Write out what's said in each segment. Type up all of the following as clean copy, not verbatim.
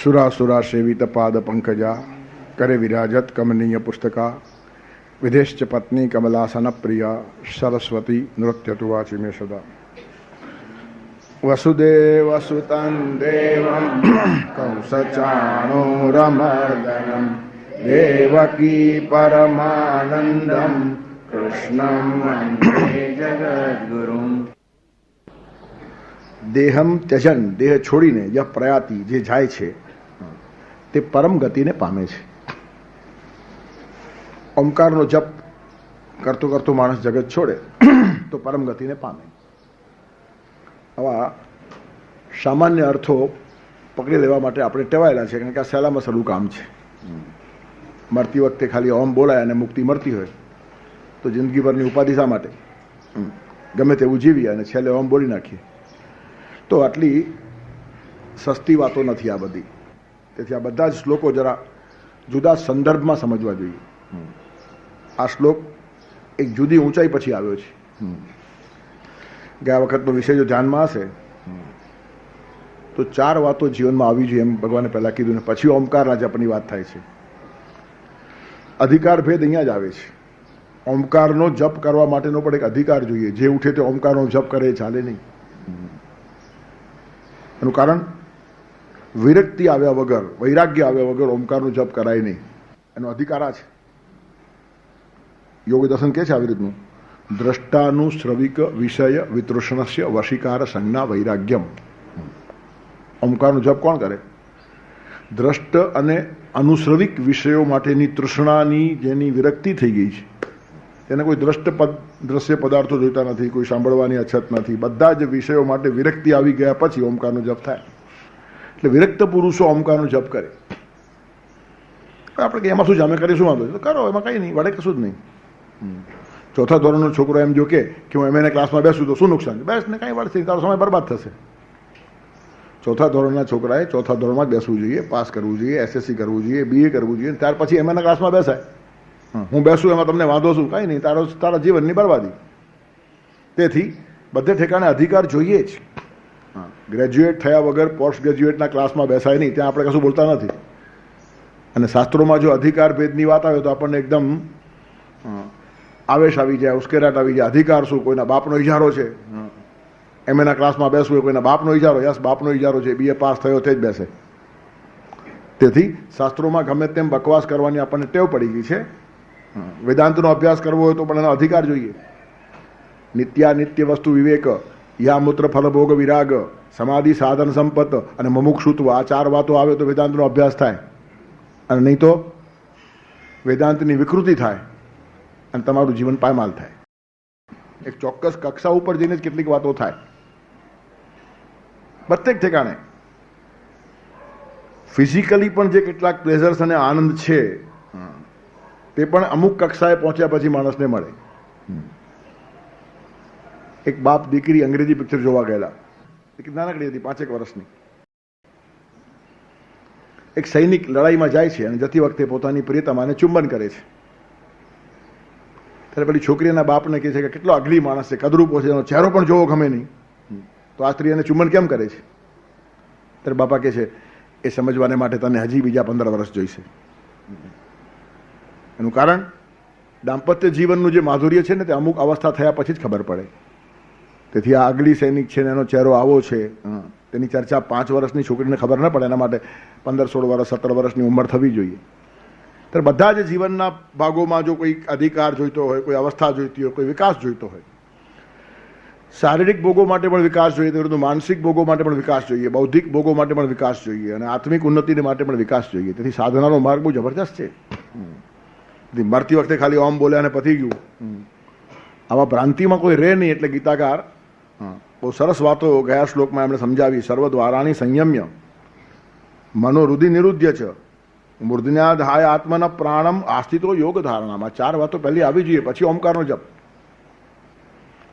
सुरासुरा सेवित पाद पंकजा करे विराजत कमनीय पुस्तका विदेश्च पत्नी कमलासन प्रिया सरस्वती नृत्यतु वाचि मे सदा। वसुदेव सुतं देवं कंसचाणूरमर्दनं देवकी परमानंदं कृष्णं वंदे जगद्गुरुं। देहम त्यजन देह છોડીને ય પ્રયાતિ જે જાય છે તે પરમ ગતિને પામે છે। ઓમકારનો જપ કરતો કરતો માણસ જગત છોડે તો પરમ ગતિને પામે। આવા સામાન્ય અર્થો પકડી લેવા માટે આપણે ટેવાયેલા છે, કારણ કે આ સહેલામાં સહેલું કામ છે। મરતી વખતે ખાલી ઓમ બોલાય અને મુક્તિ મળતી હોય તો જિંદગીભરની ઉપાધિ શા માટે? ગમે તેવું જીવીએ અને છેલ્લે ઓમ બોલી નાખીએ તો આટલી સસ્તી વાતો નથી આ બધી। તેથી આ બધા જ શ્લોકો જરા જુદા સંદર્ભમાં સમજવા જોઈએ। આ શ્લોક એક જુદી ઊંચાઈ પછી આવ્યો છે। ગયા વખતનો વિષય જો ધ્યાનમાં હશે તો 4 વાતો જીવનમાં આવી જોઈએ એમ ભગવાને પહેલાં કીધું ને પછી ઓમકારના જપની વાત થાય છે। અધિકાર ભેદ અહીંયા જ આવે છે। ઓમકારનો જપ કરવા માટેનો પણ એક અધિકાર જોઈએ। જે ઉઠે તે ઓમકારનો જપ કરે એ ચાલે નહીં। એનું કારણ વિરક્તિ આવ્યા વગર, વૈરાગ્ય આવ્યા વગર ઓમકારનું જપ કરાય નહીં। એનો અધિકાર આ છે। યોગ દર્શન કે છે આવી રીતનું, દ્રષ્ટાનું શ્રવિક વિષય વિતૃષ્ણસ્ય વશીકાર સંજ્ઞા વૈરાગ્યમ। ઓમકારનું જપ કોણ કરે? દ્રષ્ટ અને અનુશ્રવિક વિષયો માટેની તૃષ્ણાની જેની વિરક્તિ થઈ ગઈ છે, તેને કોઈ દ્રશ્ય પદાર્થો જોઈતા નથી, કોઈ સાંભળવાની અછત નથી, બધા જ વિષયો માટે વિરક્તિ આવી ગયા પછી ઓમકારનો જપ થાય। એટલે વિરક્ત પુરુષો ઓમકારનો જપ કરે। આપણે કે એમાં શું જામે કરીશું વાંધો તો કરો, એમાં કંઈ નહીં, વડે કશું જ નહીં। ચોથા ધોરણનો છોકરો એમ જો કે હું એમએના ક્લાસમાં બેસું તો શું નુકસાન? બેસ ને કાંઈ વળશે, તારો સમય બરબાદ થશે। ચોથા ધોરણના છોકરાએ ચોથા ધોરણમાં જ બેસવું જોઈએ, પાસ કરવું જોઈએ, એસએસસી કરવું જોઈએ, બીએ કરવું જોઈએ, ત્યાર પછી એમએના ક્લાસમાં બેસાય। હું બેસું એમાં તમને વાંધો શું? કાંઈ નહીં, તારા જીવનની બરબાદી। તેથી બધે ઠેકાણે અધિકાર જોઈએ જ। ગ્રેજ્યુએટ થયા વગર પોસ્ટ ગ્રેજ્યુએટના ક્લાસમાં બેસાય નહીં, ત્યાં આપણે કશું બોલતા નથી। અને શાસ્ત્રોમાં જો અધિકાર ભેદની વાત આવે તો આપણને એકદમ આવેશ આવી જાય, ઉશ્કેરાટ આવી જાય। અધિકાર શું? કોઈના બાપનો ઇજારો છે, એમએના ક્લાસમાં બેસવું હોય, કોઈના બાપનો ઇજારો, યસ બાપનો ઇજારો છે, બીએ પાસ થયો તે જ બેસે। તેથી શાસ્ત્રોમાં ગમે તેમ બકવાસ કરવાની આપણને ટેવ પડી ગઈ છે। વેદાંતનો અભ્યાસ કરવો હોય તો પણ એનો અધિકાર જોઈએ। નિત્યાનિત્ય વસ્તુ વિવેક, યા મૂત્ર ફલભોગ વિરાગ, સમાધિ સાધન સંપત અને મુમુક્ષુત્વ, આ 4 વાતો આવે તો વેદાંતનો અભ્યાસ થાય, અને નહીં તો વેદાંતની વિકૃતિ થાય અને તમારું જીવન પાયમાલ થાય। એક ચોક્કસ કક્ષા ઉપર જઈને જ કેટલીક વાતો થાય। પ્રત્યેક ઠેકાણે ફિઝિકલી પણ જે કેટલાક પ્લેઝર્સ અને આનંદ છે તે પણ અમુક કક્ષાએ પહોંચ્યા પછી માણસને મળે। એક બાપ દીકરી અંગ્રેજી પિક્ચર જોવા ગયેલા, એક નાનકડી હતી 5 વર્ષની। એક સૈનિક લડાઈમાં જાય છે અને જતી વખતે પોતાની પ્રિયતમાને ચુંબન કરે છે। ત્યારે પેલી છોકરીના બાપને કહે છે કે કેટલો અગલી માણસ છે, કદરૂપો છે, એનો ચહેરો પણ જોવો ગમે નહીં, તો આ સ્ત્રી એને ચુંબન કેમ કરે છે? ત્યારે બાપા કહે છે એ સમજવાને માટે તને હજી બીજા 15 વર્ષ જોઈશે। એનું કારણ દાંપત્ય જીવનનું જે માધુર્ય છે ને તે અમુક અવસ્થા થયા પછી જ ખબર પડે। તેથી આ અગલી સૈનિક છે ને એનો ચહેરો આવો છે, તેની ચર્ચા 5 વર્ષની છોકરીને ખબર ન પડે, એના માટે 15, 16 વર્ષ, 17 વર્ષની ઉંમર થવી જોઈએ। ત્યારે બધા જ જીવનના ભાગોમાં જો કોઈ અધિકાર જોઈતો હોય, કોઈ અવસ્થા જોઈતી હોય, કોઈ વિકાસ જોઈતો હોય, શારીરિક ભોગો માટે પણ વિકાસ જોઈએ, તો માનસિક ભોગો માટે પણ વિકાસ જોઈએ, બૌદ્ધિક ભોગો માટે પણ વિકાસ જોઈએ, અને આત્મિક ઉન્નતિ માટે પણ વિકાસ જોઈએ। તેથી સાધનાનો માર્ગ બહુ જબરજસ્ત છે। મરતી વખતે ખાલી ઓમ બોલ્યા અને પતી ગયું, આવા ભ્રાંતિમાં કોઈ રહે નહીં। એટલે ગીતાકાર બહુ સરસ વાતો ગયા શ્લોકમાં એમણે સમજાવી। સર્વદ્વારાણી સંયમ્ય મનોરુધિ નિરુદ્ય છે મૂર્ધન્યાધાય આત્મના પ્રાણમ આસ્થિતો યોગ ધારણામાં। 4 વાતો પહેલી આવી જોઈએ, પછી ઓમકારનો જપ।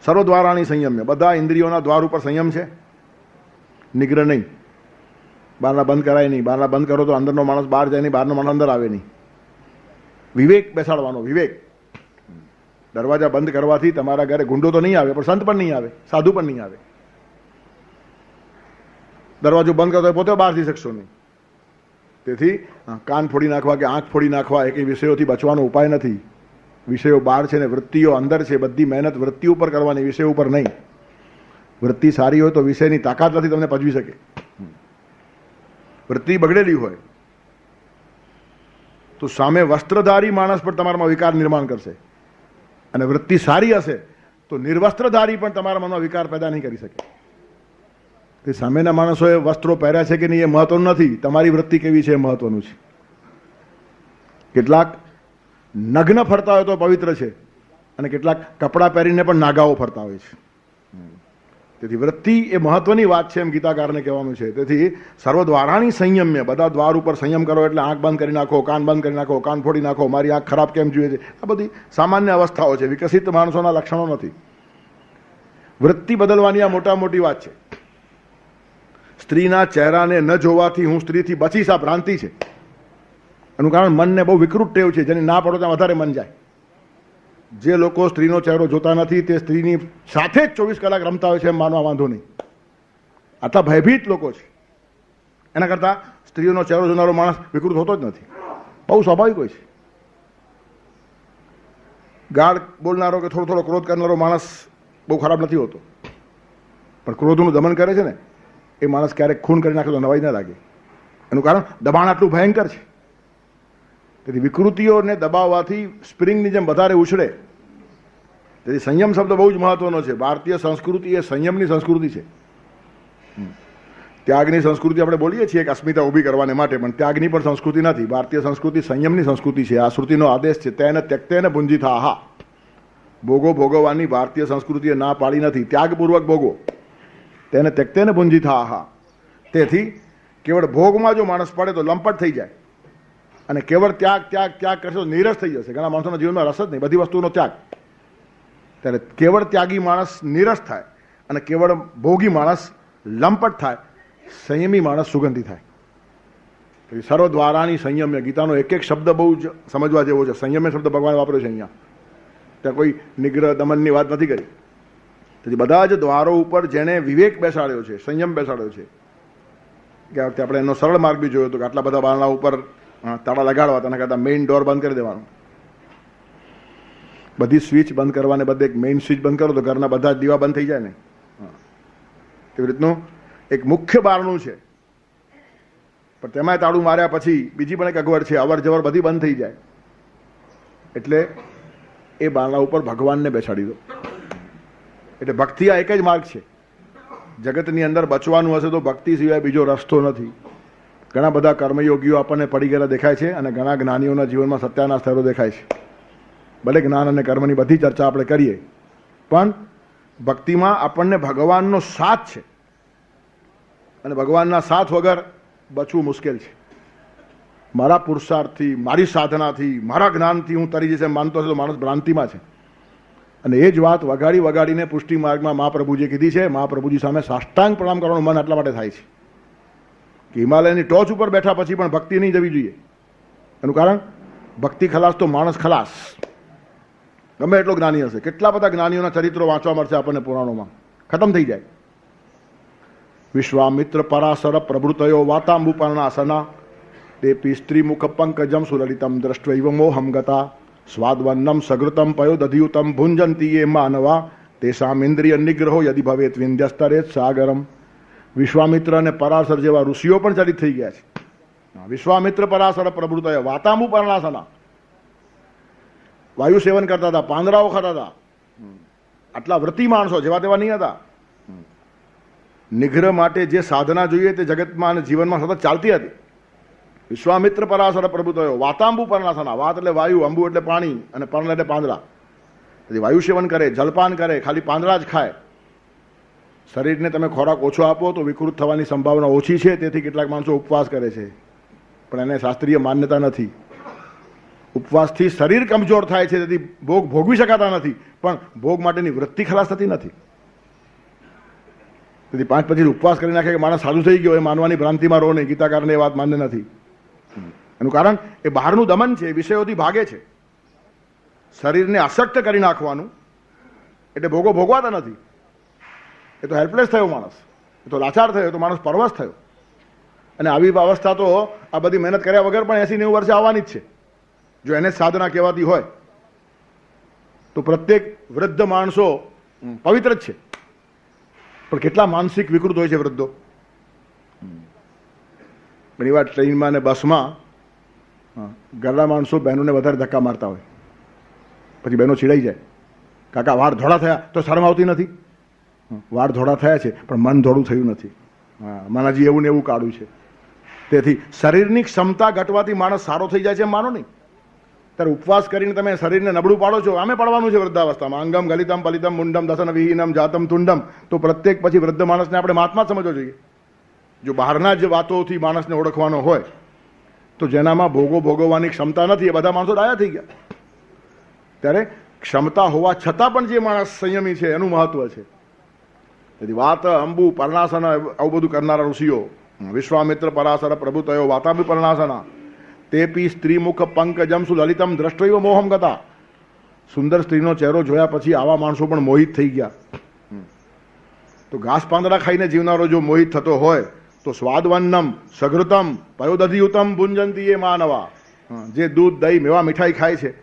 સર્વદ્વારાણી સંયમ્ય, બધા ઇન્દ્રિયોના દ્વાર ઉપર સંયમ છે, નિગ્રહ નહીં। બહારના બંધ કરાય નહીં, બહારના બંધ કરો તો અંદરનો માણસ બહાર જાય નહીં, બહારનો માણસ અંદર આવે નહીં। વિવેક બેસાડવાનો, વિવેક। દરવાજા બંધ કરવાથી તમારા ઘરે ગુંડો તો નહીં આવે, પણ સંત પણ નહીં આવે, સાધુ પણ નહીં આવે। દરવાજો બંધ કરતો હોય પોતે બહાર જઈ શકશો નહીં, તેથી કાન ફોડી નાખવા કે આંખ ફોડી નાખવા એ કંઈ વિષયોથી બચવાનો ઉપાય નથી. વિષયો બહાર છે ને વૃત્તિઓ અંદર છે. બધી મહેનત વૃત્તિ ઉપર કરવાની, વિષય ઉપર નહીં. વૃત્તિ સારી હોય તો વિષયની તાકાત નથી તમને પજવી શકે. વૃત્તિ બગડેલી હોય તો સામે વસ્ત્રધારી માણસ પણ તમારામાં વિકાર નિર્માણ કરશે, અને વૃત્તિ સારી હશે તો નિર્વસ્ત્રધારી પણ તમારા મનમાં વિકાર પેદા નહીં કરી શકે. તે સામેના માણસોએ વસ્ત્રો પહેર્યા છે કે નહીં એ મહત્વનું નથી, તમારી વૃત્તિ કેવી છે એ મહત્વનું છે. કેટલાક નગ્ન ફરતા હોય તો પવિત્ર છે, અને કેટલાક કપડાં પહેરીને પણ નાગાઓ ફરતા હોય છે. તેથી વૃત્તિ એ મહત્વની વાત છે એમ ગીતાકારને કહેવાનું છે. તેથી સર્વદ્વારાણી સંયમ્ય, બધા દ્વાર ઉપર સંયમ કરો એટલે આંખ બંધ કરી નાખો, કાન બંધ કરી નાખો, કાન ફોડી નાખો, મારી આંખ ખરાબ કેમ જોઈએ છે, આ બધી સામાન્ય અવસ્થાઓ છે, વિકસિત માણસોના લક્ષણો નથી. વૃત્તિ બદલવાની આ મોટા મોટી વાત છે. સ્ત્રીના ચહેરાને ન જોવાથી હું સ્ત્રીથી બચીશ આ ભ્રાંતિ છે. એનું કારણ મનને બહુ વિકૃત ટેવ છે, જેની ના પડો ત્યાં વધારે મન જાય. જે લોકો સ્ત્રીનો ચહેરો જોતા નથી તે સ્ત્રીની સાથે જ 24 કલાક રમતા હોય છે એમ માનવા વાંધો નહીં. આટલા ભયભીત લોકો છે. એના કરતાં સ્ત્રીઓનો ચહેરો જોનારો માણસ વિકૃત હોતો જ નથી. બહુ સ્વાભાવિક હોય છે. ગાળ બોલનારો કે થોડો થોડો ક્રોધ કરનારો માણસ બહુ ખરાબ નથી હોતો, પણ ક્રોધનું દમન કરે છે ને એ માણસ ક્યારેક ખૂન કરી નાખે તો નવાઈ ના લાગે. એનું કારણ દબાણ આટલું ભયંકર છે. તેથી વિકૃતિઓને દબાવવાથી સ્પ્રિંગની જેમ વધારે ઉછળે. તેથી સંયમ શબ્દ બહુ જ મહત્વનો છે. ભારતીય સંસ્કૃતિ એ સંયમની સંસ્કૃતિ છે. ત્યાગની સંસ્કૃતિ આપણે બોલીએ છીએ કે અસ્મિતા ઊભી કરવાને માટે, પણ ત્યાગની પણ સંસ્કૃતિ નથી. ભારતીય સંસ્કૃતિ સંયમની સંસ્કૃતિ છે. આ શ્રુતિનો આદેશ છે, તેને ત્યક્તેને ભુંજીથા આહા. ભોગો ભોગવવાની ભારતીય સંસ્કૃતિએ ના પાડી નથી. ત્યાગપૂર્વક ભોગવો, તેને ત્યક્તેને ભુંજીથા આહા. તેથી કેવળ ભોગમાં જો માણસ પડે તો લંપટ થઈ જાય, અને કેવળ ત્યાગ ત્યાગ ત્યાગ કરશે તો નિરસ થઈ જશે. ઘણા માણસોના જીવનમાં રસ જ નહીં, બધી વસ્તુનો ત્યાગ. ત્યારે કેવળ ત્યાગી માણસ નિરસ થાય, અને કેવળ ભોગી માણસ લંપટ થાય, સંયમી માણસ સુગંધી થાય. સર્વદ્વારાની સંયમ્ય, ગીતાનો એક એક શબ્દ બહુ જ સમજવા જેવો છે. સંયમ્ય શબ્દ ભગવાન વાપર્યો છે અહીંયા. ત્યાં કોઈ નિગ્રહ દમનની વાત નથી કરી. તેથી બધા જ દ્વારો ઉપર જેણે વિવેક બેસાડ્યો છે, સંયમ બેસાડ્યો છે. ગયા વખતે આપણે એનો સરળ માર્ગ બી જોયો હતો કે આટલા બધા બારણા ઉપર તાળા લગાડવા, તેના કરતાં મેઇન ડોર બંધ કરી દેવાનું. બધી સ્વિચ બંધ કરવાને બદલે એક મેઇન સ્વિચ બંધ કરો તો ઘરના બધા જ દીવા બંધ થઈ જાય ને. એવી રીતનું એક મુખ્ય બારણું છે, પણ તેમાં તાળું માર્યા પછી બીજી પણ એક અગવડ છે, અવર જવર બધી બંધ થઈ જાય. એટલે એ બારણા ઉપર ભગવાનને બેસાડી દો. એટલે ભક્તિ આ એક જ માર્ગ છે. જગતની અંદર બચવાનું હશે તો ભક્તિ સિવાય બીજો રસ્તો નથી. ઘણા બધા કર્મયોગીઓ આપણને પડી ગયેલા દેખાય છે, અને ઘણા જ્ઞાનીઓના જીવનમાં સત્યાના સ્તરો દેખાય છે. ભલે જ્ઞાન અને કર્મની બધી ચર્ચા આપણે કરીએ, પણ ભક્તિમાં આપણને ભગવાનનો સાથ છે, અને ભગવાનના સાથ વગર બચવું મુશ્કેલ છે. મારા પુરુષાર્થથી, મારી સાધનાથી, મારા જ્ઞાનથી હું તરી જશે માનતો હશે તો માણસ ભ્રાંતિમાં છે. અને એ જ વાત વગાડી વગાડીને પુષ્ટિ માર્ગમાં મહાપ્રભુજીએ કીધી છે. મહાપ્રભુજી સામે સાષ્ટાંગ પ્રણામ કરવાનું મન આટલા માટે થાય છે કે હિમાલયની ટોચ ઉપર બેઠા પછી પણ ભક્તિ નહીં જવી જોઈએ. એનું કારણ ભક્તિ ખલાસ તો માણસ ખલાસ. ગમે એટલો જ્ઞાની હશે, કેટલા બધા જ્ઞાનીઓના ચરિત્રો વાંચવા મળશે આપણને પુરાણોમાં, ખતમ થઈ જાય. વિશ્વામિત્ર પરાશર પ્રભૃતયો વાતાંબુપર્ણાસના તેપી સ્ત્રીમુખ પંકજમ સુલલિતમ દ્રષ્ટૈવ મોહમ ગતા સ્વાદવન્નમ સઘૃતમ પયો દધિયુતમ ભુંજંતી એ માનવા તેસામ ઇન્દ્રિય નિગ્રહો યદિ ભવેત વિંધ્યસ્તરેત સાગરમ. વિશ્વામિત્ર અને પરાશર જેવા ઋષિઓ પણ ચરિત થઈ ગયા છે. વિશ્વામિત્ર પરાશર પ્રભૃતયો વાતાંબુપર્ણાસના, વાયુ સેવન કરતા હતા, પાંદડાઓ ખાતા હતા. આટલા વ્રતી માણસો જેવા તેવા નહીં હતા. નિગ્રહ માટે જે સાધના જોઈએ તે જગતમાં અને જીવનમાં સતત ચાલતી હતી. વિશ્વામિત્ર પરાશર પ્રભુતયો વાતાંબુ પર્ણાસના. વાત એટલે વાયુ, અંબુ એટલે પાણી, અને પર્ણ એટલે પાંદડા. તેથી વાયુ સેવન કરે, જલપાન કરે, ખાલી પાંદડા જ ખાય. શરીરને તમે ખોરાક ઓછો આપો તો વિકૃત થવાની સંભાવના ઓછી છે. તેથી કેટલાક માણસો ઉપવાસ કરે છે, પણ એને શાસ્ત્રીય માન્યતા નથી. ઉપવાસથી શરીર કમજોર થાય છે, તેથી ભોગ ભોગવી શકાતા નથી, પણ ભોગ માટેની વૃત્તિ ખલાસ થતી નથી. તેથી 5 પછી ઉપવાસ કરી નાખે કે માણસ સાધુ થઈ ગયો એ માનવાની ભ્રાંતિમાં રહો નહીં. ગીતાકારને એ વાત માન્ય નથી. એનું કારણ એ બહારનું દમન છે, વિષયોથી ભાગે છે. શરીરને અશક્ત કરી નાખવાનું એટલે ભોગો ભોગવાતા નથી. એ તો હેલ્પલેસ થયો માણસ, એ તો લાચાર થયો, એ તો માણસ પરવશ થયો. અને આવી અવસ્થા તો આ બધી મહેનત કર્યા વગર પણ 80-90 વર્ષે આવવાની જ છે, જો એને સાધના કહેવાતી હોય તો. પ્રત્યેક વૃદ્ધ માણસો પવિત્ર જ છે, પણ કેટલા માનસિક વિકૃત હોય છે વૃદ્ધો. ઘણી વાર ટ્રેનમાં ને બસમાં ઘરના માણસો બહેનોને વધારે ધક્કા મારતા હોય, પછી બહેનો ચીડાઈ જાય, કાકા વાળ ધોળા થયા તો શરમ આવતી નથી. વાળ ધોળા થયા છે પણ મન ધોળું થયું નથી. માનાજી એવું ને એવું કાઢું છે. તેથી શરીરની ક્ષમતા ઘટવાથી માણસ સારો થઈ જાય છે માનો નહીં. ત્યારે ઉપવાસ કરીને તમે શરીરને નબળું પાડો છો, આમે પડવાનું છે વૃદ્ધાવસ્થામાં. અંગમ ગલિતમ પલિતમ મુંડમ દસન વિહીનમ જાતમ તુંડમ. તો પ્રત્યેક પછી વૃદ્ધ માણસને આપણે મહાત્મા સમજવો જોઈએ. જો બહારના જ વાતોથી માણસને ઓળખવાનો હોય તો જેનામાં ભોગો ભોગવવાની ક્ષમતા નથી એ બધા માણસો ડાયા થઈ ગયા. ત્યારે ક્ષમતા હોવા છતાં પણ જે માણસ સંયમી છે એનું મહત્વ છે. તેથી વાત અંબુ પર્ણાસન આવું બધું કરનારા ઋષિઓ, વિશ્વામિત્ર પરાશર પ્રભુતયો વાતાબી પર્ણાસના તેપી સ્ત્રીમુખ પંકજમ સુલલિતમ દ્રષ્ટૈવ મોહમ ગતા. સુંદર સ્ત્રીનો ચહેરો જોયા પછી આવા માણસો પણ મોહિત થઈ ગયા. તો ઘાસ પાંદડા ખાઈને જીવનારો જો મોહિત થતો હોય તો સ્વાદવન્નમ સઘૃતમ પયોદધિયુતમ ભુંજંતી એ માનવા. જે દૂધ દહીં મેવા મીઠાઈ ખાય છે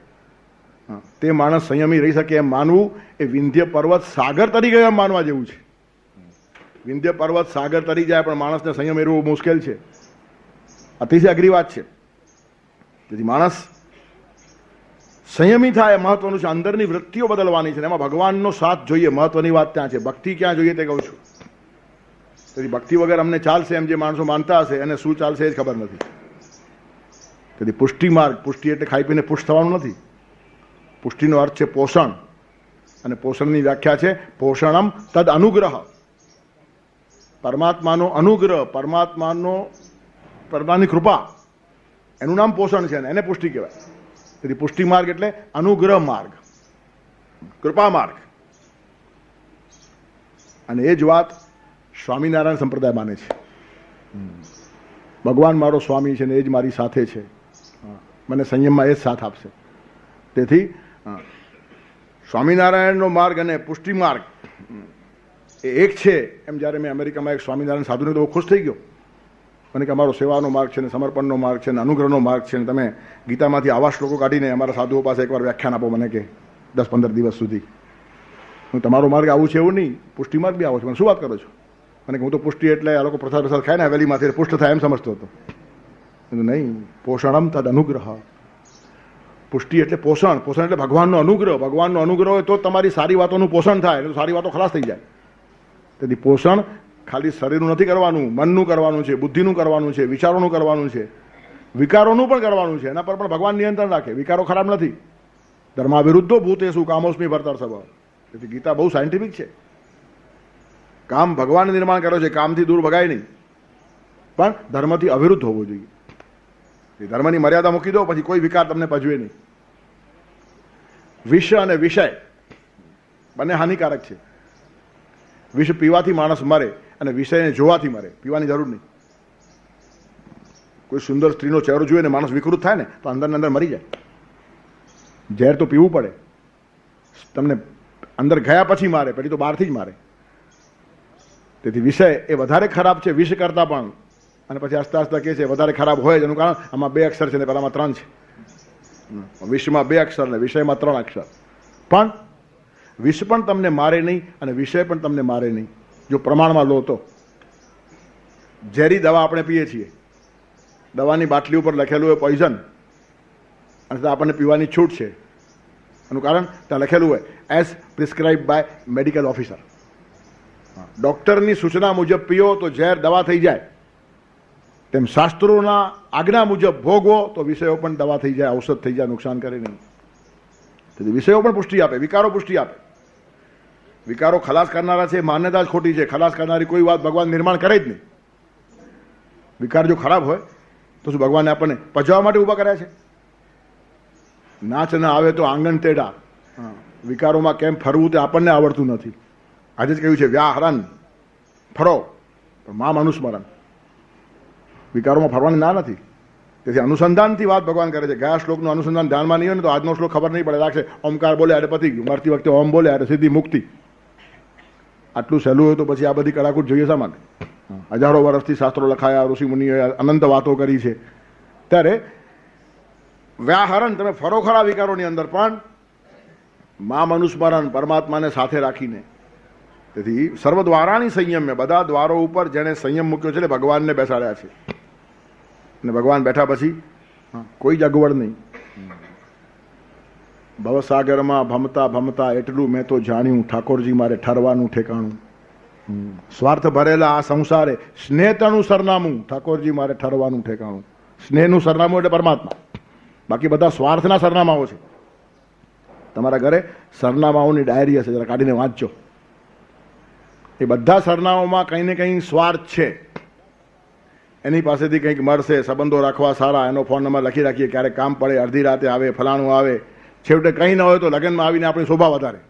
તે માણસ સંયમી રહી શકે એમ માનવું એ વિંધ્ય પર્વત સાગર તરી ગયો એમ માનવા જેવું છે. વિંધ્ય પર્વત સાગર તરી જાય પણ માણસને સંયમ મેળવવું મુશ્કેલ છે. અતિશય અઘરી વાત છે. તેથી માણસ સંયમી થાય એ મહત્વનું છે. અંદરની વૃત્તિઓ બદલવાની છે, એમાં ભગવાનનો સાથ જોઈએ. મહત્વની વાત ત્યાં છે. ભક્તિ ક્યાં જોઈએ તે કહું છું. તેથી ભક્તિ વગર અમને ચાલશે એમ જે માણસો માનતા હશે એને શું ચાલશે એ જ ખબર નથી. તેથી પુષ્ટિ માર્ગ, પુષ્ટિ એટલે ખાઈ પીને પુષ્ટ થવાનું નથી. પુષ્ટિનો અર્થ છે પોષણ, અને પોષણની વ્યાખ્યા છે પોષણમ તદ અનુગ્રહ. પરમાત્માનો અનુગ્રહ, પરમાત્માની કૃપા, એનું નામ પોષણ છે, એને પુષ્ટિ કહેવાય. તેથી પુષ્ટિ માર્ગ એટલે અનુગ્રહ માર્ગ, કૃપા માર્ગ. અને એ જ વાત સ્વામિનારાયણ સંપ્રદાય માને છે. ભગવાન મારો સ્વામી છે ને એ જ મારી સાથે છે, મને સંયમમાં એ જ સાથ આપશે. તેથી સ્વામિનારાયણનો માર્ગ અને પુષ્ટિ માર્ગ એ એક છે એમ જ્યારે મેં અમેરિકામાં એક સ્વામિનારાયણ સાધુને તો ખુશ થઈ ગયો. મને કે અમારો સેવાનો માર્ગ છે ને સમર્પણનો માર્ગ છે ને અનુગ્રહનો માર્ગ છે ને તમે ગીતામાંથી આવા શ્લોકો કાઢીને અમારા સાધુઓ પાસે એકવાર વ્યાખ્યાન આપો મને કે 10-15 દિવસ સુધી. હું તમારો માર્ગ આવું છે એવું નહીં, પુષ્ટિ માર્ગ બી આવો છે. મને શું વાત કરો છો? મને કે હું તો પુષ્ટિ એટલે આ લોકો પ્રસાદ પ્રસાદ ખાય ને હવેલીમાંથી પુષ્ટ થાય એમ સમજતો હતો. નહીં, પોષણમ તદ અનુગ્રહ. પુષ્ટિ એટલે પોષણ, પોષણ એટલે ભગવાનનો અનુગ્રહ. ભગવાનનો અનુગ્રહ હોય તો તમારી સારી વાતોનું પોષણ થાય, એટલે સારી વાતો ખલાસ થઈ જાય. તેથી પોષણ ખાલી શરીરનું નથી કરવાનું, મનનું કરવાનું છે, બુદ્ધિનું કરવાનું છે, વિચારોનું કરવાનું છે, વિકારોનું પણ કરવાનું છે. એના પર પણ ભગવાન નિયંત્રણ રાખે. વિકારો ખરાબ નથી. ધર્મા વિરુદ્ધો ભૂતેષુ કામોસ્મી ભર્તર્ષભ. તેથી ગીતા બહુ સાયન્ટિફિક છે. કામ ભગવાને નિર્માણ કર્યો છે, કામથી દૂર ભગાય નહીં, પણ ધર્મથી અવિરુદ્ધ હોવો જોઈએ. ધર્મની મર્યાદા મૂકી દો, પછી કોઈ વિકાર તમને પજવે નહીં. વિષ અને વિષય બંને હાનિકારક છે. વિષ પીવાથી માણસ મરે અને વિષયને જોવાથી મરે. પીવાની જરૂર નહીં. કોઈ સુંદર સ્ત્રીનો ચહેરો જોઈએ ને માણસ વિકૃત થાય ને તો અંદર ને અંદર મરી જાય. ઝેર તો પીવું પડે. તમને અંદર ગયા પછી મારે, પછી તો બહારથી જ મારે. તેથી વિષય એ વધારે ખરાબ છે વિષ કરતા પણ. અને પછી આસ્તા આસ્તા કે છે વધારે ખરાબ હોય જ એનું કારણ આમાં 2 અક્ષર છે ને પેલામાં 3 છે. વિષમાં 2 અક્ષર ને વિષયમાં 3 અક્ષર. પણ વિષ પણ તમને મારે નહીં અને વિષય પણ તમને મારે નહીં જો પ્રમાણમાં લો તો. ઝેરી દવા આપણે પીએ છીએ, દવાની બાટલી ઉપર લખેલું હોય પોઈઝન અને આપણને પીવાની છૂટ છે. એનું કારણ ત્યાં લખેલું હોય as prescribe by medical officer. ડૉક્ટરની સૂચના મુજબ પીઓ તો ઝેર દવા થઈ જાય, તેમ શાસ્ત્રોના આજ્ઞા મુજબ ભોગવો તો વિષયો પણ દવા થઈ જાય, ઔષધ થઈ જાય, નુકસાન કરે નહીં. તેથી વિષયો પણ પુષ્ટિ આપે, વિકારો પુષ્ટિ આપે. વિકારો ખલાસ કરનારા છે, માન્યતા જ ખોટી છે. ખલાસ કરનારી કોઈ વાત ભગવાન નિર્માણ કરે જ નહીં. વિકાર જો ખરાબ હોય તો શું ભગવાને આપણને પજવા માટે ઊભા કર્યા છે? નાચ ના આવે તો આંગણ તેડા. વિકારોમાં કેમ ફરવું તે આપણને આવડતું નથી. આજે જ કહ્યું છે વ્યાહરણ ફરો પણ મા મનુસ્મરણ. વિકારોમાં ફરવાની ના નથી. તેથી અનુસંધાનથી વાત ભગવાન કરે છે. ગયા શ્લોકનું અનુસંધાન ધ્યાનમાં નહીં હોય ને તો આજનો શ્લોક ખબર નહીં પડે. લાગશે ઓમકાર બોલે અરે પતી ગયું, મરતી વખતે ઓમ બોલે અરે સીધી મુક્તિ. આટલું સહેલું હોય તો પછી આ બધી કડાકૂટ જોઈએ શા માટે? હજારો વર્ષથી શાસ્ત્રો લખાયા, ઋષિ મુનિઓએ અનંત વાતો કરી છે. ત્યારે વ્યાહરણ તમે ફરો ખરા વિકારોની અંદર પણ મામ અનુસ્મરણ, પરમાત્માને સાથે રાખીને. તેથી સર્વ દ્વારાની સંયમ્ય, બધા દ્વારો ઉપર જેણે સંયમ મૂક્યો છે ભગવાનને બેસાડ્યા છે. અને ભગવાન બેઠા પછી કોઈ જ અગવડ નહીં. ભવસાગરમાં ભમતા ભમતા એટલું મેં તો જાણ્યું, ઠાકોરજી મારે ઠરવાનું ઠેકાણું. સ્વાર્થ ભરેલા આ સંસારે સ્નેહનું સરનામું, ઠાકોરજી મારે ઠરવાનું ઠેકાણું. સ્નેહનું સરનામું એટલે પરમાત્મા, બાકી બધા સ્વાર્થના સરનામાઓ છે. તમારા ઘરે સરનામાઓની ડાયરી હશે, જરા કાઢીને વાંચજો. એ બધા સરનામાઓમાં કંઈ ને કંઈ સ્વાર્થ છે. એની પાસેથી કંઈક મળશે, સંબંધો રાખવા સારા, એનો ફોન નંબર લખી રાખીએ, ક્યારેક કામ પડે, અડધી રાતે આવે, ફલાણું આવે. છેવટે કંઈ ન હોય તો લગ્નમાં આવીને આપણી શોભા વધારે.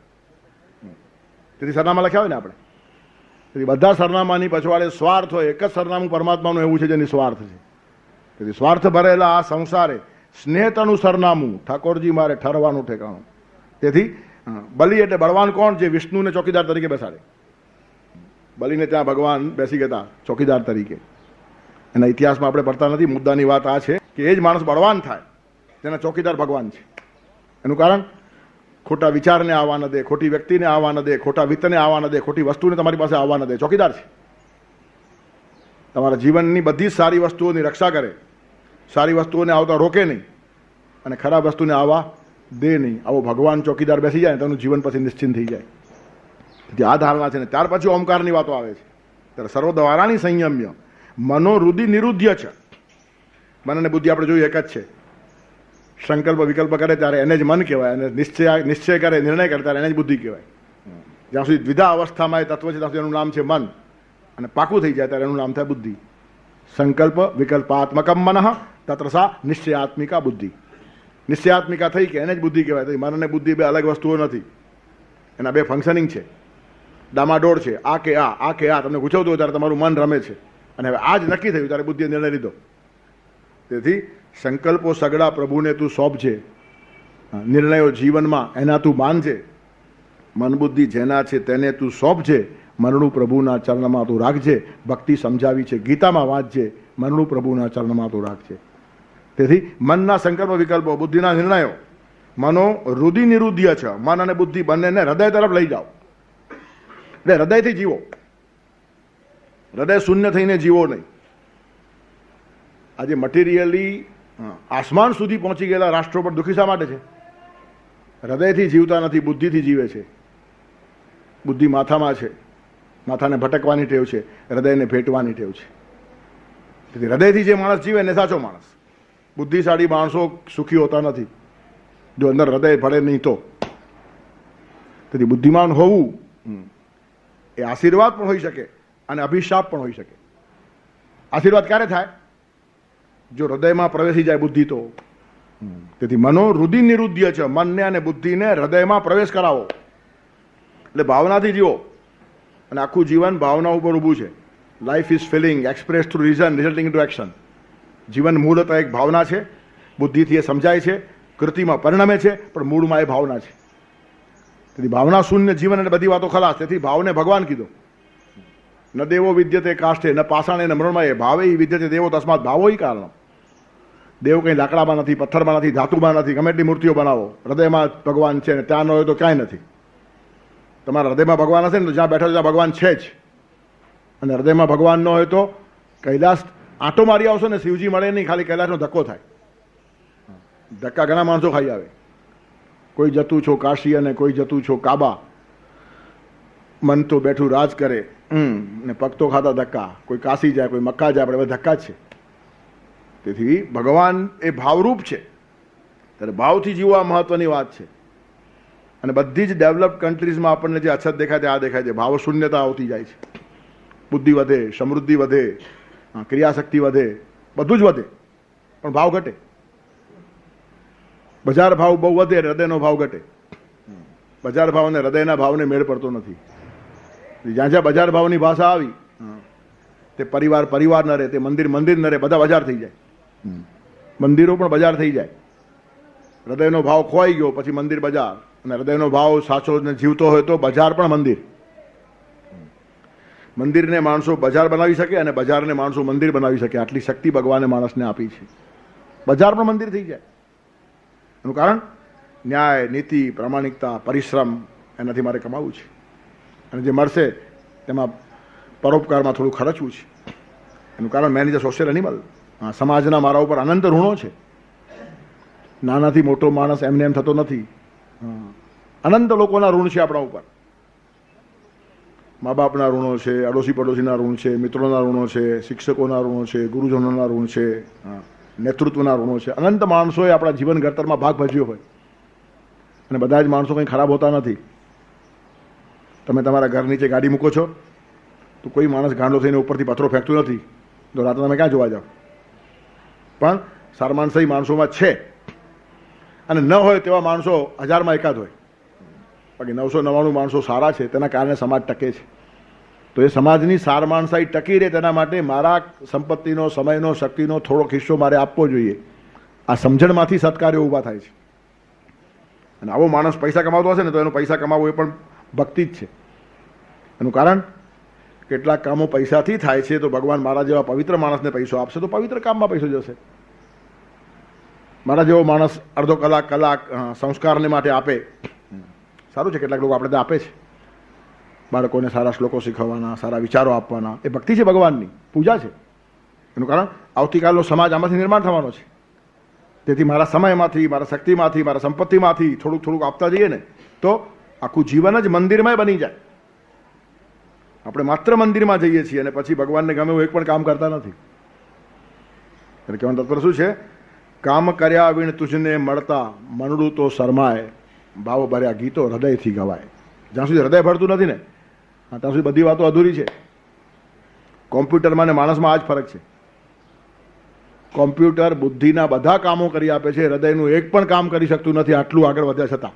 તેથી સરનામા લખ્યા હોય ને આપણે. તેથી બધા સરનામાની પછવાડે સ્વાર્થ હોય. એક જ સરનામું પરમાત્માનું એવું છે જેની સ્વાર્થ છે. તેથી સ્વાર્થ ભરેલા આ સંસારે સ્નેહનું સરનામું, ઠાકોરજી મારે ઠરવાનું ઠેકાણું. તેથી બલિ એટલે બળવાન કોણ? જે વિષ્ણુને ચોકીદાર તરીકે બેસાડે. બલિને ત્યાં ભગવાન બેસી ગયા ચોકીદાર તરીકે. એના ઇતિહાસમાં આપણે પડતા નથી. મુદ્દાની વાત આ છે કે એ જ માણસ બળવાન થાય જેના ચોકીદાર ભગવાન છે. એનું કારણ ખોટા વિચારને આવવા ન દે, ખોટી વ્યક્તિને આવવા ન દે, ખોટા વિત્તને આવવા ન દે, ખોટી વસ્તુને તમારી પાસે આવવા ન દે. ચોકીદાર છે. તમારા જીવનની બધી જ સારી વસ્તુઓની રક્ષા કરે, સારી વસ્તુઓને આવતા રોકે નહીં અને ખરાબ વસ્તુને આવવા દે નહીં. આવો ભગવાન ચોકીદાર બેસી જાય ને તેનું જીવન પછી નિશ્ચિંત થઈ જાય. તેથી આ ધારણા છે ને ત્યાર પછી ઓમકારની વાતો આવે છે. ત્યારે સર્વ દ્વારાની સંયમ્ય, મનોરુધિ નિરુદ્ધ છે. મન અને બુદ્ધિ આપણે જોયું એક જ છે. સંકલ્પ વિકલ્પ કરે ત્યારે એને જ મન કહેવાય, અને નિશ્ચય કરે, નિર્ણય કરે ત્યારે એને જ બુદ્ધિ કહેવાય. જ્યાં સુધી દ્વિધા અવસ્થામાં એ તત્વ છે ત્યાં સુધી એનું નામ છે મન, અને પાકું થઈ જાય ત્યારે એનું નામ થાય બુદ્ધિ. સંકલ્પ વિકલ્પાત્મકમ મનઃ તત્રસા નિશ્ચયાત્મિકા બુદ્ધિ. નિશ્ચયાત્મિકા થઈ કે એને જ બુદ્ધિ કહેવાય. મન અને બુદ્ધિ બે અલગ વસ્તુઓ નથી, એના બે ફંક્શનિંગ છે, ડામાડોળ છે. આ કે આ કે આ તમને ગુચવતું હોય ત્યારે તમારું મન રમે છે, અને હવે આ જ નક્કી થયું ત્યારે બુદ્ધિએ નિર્ણય લીધો. તેથી સંકલ્પો સગડા પ્રભુને તું સોંપજે, નિર્ણયો જીવનમાં એના તું માનજે. મન બુદ્ધિ જેના છે તેને તું સોંપજે, મરણું પ્રભુના ચરણમાં તું રાખજે. ભક્તિ સમજાવી છે ગીતામાં વાંચજે, મરણું પ્રભુના ચરણમાં તું રાખજે. તેથી મનના સંકલ્પ વિકલ્પો, બુદ્ધિના નિર્ણયો, મનો રુધિ નિરુદ્ધ છે. મન અને બુદ્ધિ બંનેને હૃદય તરફ લઈ જાઓ. એટલે હૃદયથી જીવો, હૃદય શૂન્ય થઈને જીવો નહીં. આજે મટીરિયલી આસમાન સુધી પહોંચી ગયેલા રાષ્ટ્રો પર દુઃખી શા માટે છે? હૃદયથી જીવતા નથી, બુદ્ધિથી જીવે છે. બુદ્ધિ માથામાં છે, માથાને ભટકવાની ટેવ છે, હૃદયને ભેટવાની ટેવ છે. તેથી હૃદયથી જે માણસ જીવે ને સાચો માણસ. બુદ્ધિશાળી માણસો સુખી હોતા નથી જો અંદર હૃદય ભળે નહીં તો. તેથી બુદ્ધિમાન હોવું એ આશીર્વાદ પણ હોઈ શકે અને અભિશાપ પણ હોઈ શકે. આશીર્વાદ ક્યારે થાય? જો હૃદયમાં પ્રવેશી જાય બુદ્ધિ તો. તેથી મનો રુધિ નિરુદ્ધ છે. મનને અને બુદ્ધિને હૃદયમાં પ્રવેશ કરાવો, એટલે ભાવનાથી જીવો. અને આખું જીવન ભાવના ઉપર ઊભું છે. Life is feeling express through reason resulting into action. જીવન મૂળતઃ એક ભાવના છે. બુદ્ધિથી એ સમજાય છે, કૃતિમાં પરિણમે છે, પણ મૂળમાં એ ભાવના છે. તેથી ભાવના શૂન્ય જીવન અને બધી વાતો ખલાસ. તેથી ભાવને ભગવાન કીધો. ન દેવો વિદ્યતે કાષ્ઠે ન પાષાણે ન મૃણમયે ભાવે વિદ્યતે દેવો તસ્માત ભાવો કારણ. દેવ કંઈ લાકડામાં નથી, પથ્થરમાં નથી, ધાતુમાં નથી. ગમે એટલી મૂર્તિઓ બનાવો, હૃદયમાં ભગવાન છે ને ત્યાં ન હોય તો ક્યાંય નથી. તમારા હૃદયમાં ભગવાન હશે ને તો જ્યાં બેઠો ત્યાં ભગવાન છે જ. અને હૃદયમાં ભગવાન ન હોય તો કૈલાસ આંટો મારી આવશો ને શિવજી મળે નહીં, ખાલી કૈલાસનો ધક્કો થાય. ધક્કા ઘણા માણસો ખાઈ આવે. કોઈ જતું છો કાશી અને કોઈ જતું છો કાબા, મન તો બેઠું રાજ કરે ને પગ તો ખાતા ધક્કા. કોઈ કાશી જાય, કોઈ મક્કા જાય, આપણે ધક્કા જ છે. તેથી ભગવાન એ ભાવરૂપ છે, ત્યારે ભાવથી જીવવા મહત્વની વાત છે. અને બધી જ ડેવલપ કન્ટ્રીઝમાં આપણને જે અછત દેખાય છે આ દેખાય છે. ભાવ શૂન્યતા આવતી જાય છે. બુદ્ધિ વધે, સમૃદ્ધિ વધે, ક્રિયાશક્તિ વધે, બધું જ વધે, પણ ભાવ ઘટે. બજાર ભાવ બહુ વધે, હૃદયનો ભાવ ઘટે. બજાર ભાવ અને હૃદયના ભાવને મેળ પડતો નથી. જ્યાં જ્યાં બજાર ભાવની ભાષા આવી તે પરિવાર પરિવાર ન રહે, તે મંદિર મંદિર ન રહે, બધા બજાર થઈ જાય. મંદિરો પણ બજાર થઈ જાય. હૃદયનો ભાવ ખોવાઈ ગયો પછી મંદિર બજાર, અને હૃદયનો ભાવ સાચો ને જીવતો હોય તો બજાર પણ મંદિર. મંદિરને માણસો બજાર બનાવી શકે અને બજારને માણસો મંદિર બનાવી શકે, આટલી શક્તિ ભગવાને માણસને આપી છે. બજાર પણ મંદિર થઈ જાય. એનું કારણ ન્યાય, નીતિ, પ્રામાણિકતા, પરિશ્રમ, એનાથી મારે કમાવું છે અને જે મળશે તેમાં પરોપકારમાં થોડું ખર્ચવું છે. એનું કારણ મેં જે સોશિયલ એનિમલ, સમાજના મારા ઉપર અનંત ઋણો છે. નાનાથી મોટો માણસ એમને એમ થતો નથી. અનંત લોકોના ઋણ છે આપણા ઉપર. મા બાપના ઋણો છે, અડોશી પડોશીના ઋણ છે, મિત્રોના ઋણો છે, શિક્ષકોના ઋણો છે, ગુરુજનોના ઋણ છે, નેતૃત્વના ઋણો છે. અનંત માણસોએ આપણા જીવન ઘડતરમાં ભાગ ભજવ્યો હોય અને બધા જ માણસો કંઈ ખરાબ હોતા નથી. તમે તમારા ઘર નીચે ગાડી મૂકો છો તો કોઈ માણસ ગાંડો થઈને ઉપરથી પથ્થરો ફેંકતું નથી, તો રાત્રે તમે ક્યાં જોવા જાઓ? પણ સારમાનસાઈ માણસોમાં છે અને ન હોય તેવા માણસો 1000માં એકાદ હોય. બાકી 999 માણસો સારા છે, તેના કારણે સમાજ ટકે છે. તો એ સમાજની સારમાનસાઈ ટકી રહે તેના માટે મારા સંપત્તિનો, સમયનો, શક્તિનો થોડોક હિસ્સો મારે આપવો જોઈએ. આ સમજણમાંથી સત્કાર્યો ઊભા થાય છે. અને આવો માણસ પૈસા કમાતો હશે ને તો એનો પૈસા કમાવો એ પણ ભક્તિ જ છે. એનું કારણ કેટલાક કામો પૈસાથી થાય છે, તો ભગવાન મારા જેવા પવિત્ર માણસને પૈસો આપશે તો પવિત્ર કામમાં પૈસો જશે. મારા જેવો માણસ અડધો કલાક સંસ્કારને માટે આપે, સારું છે. કેટલાક લોકો આપણે ત્યાં આપે છે, બાળકોને સારા શ્લોકો શીખવવાના, સારા વિચારો આપવાના, એ ભક્તિ છે, ભગવાનની પૂજા છે. એનું કારણ આવતીકાલનો સમાજ આમાંથી નિર્માણ થવાનો છે. તેથી મારા સમયમાંથી, મારા શક્તિમાંથી, મારા સંપત્તિમાંથી થોડુંક થોડુંક આપતા જઈએ ને તો આખું જીવન જ મંદિરમય બની જાય. આપણે માત્ર મંદિરમાં જઈએ છીએ અને પછી ભગવાનને ગમે એવું એક પણ કામ કરતા નથી. એટલે કહેવાનું તત્પર શું છે? કામ કર્યા વિણ તુજને મળતા મનડું તો શરમાય, ભાવ ભર્યા ગીતો હૃદયથી ગવાય. જ્યાં સુધી હૃદય ભરતું નથી ને ત્યાં સુધી બધી વાતો અધૂરી છે. કોમ્પ્યુટરમાં ને માણસમાં આ જ ફરક છે. કોમ્પ્યુટર બુદ્ધિના બધા કામો કરી આપે છે, હૃદયનું એક પણ કામ કરી શકતું નથી, આટલું આગળ વધ્યા છતાં.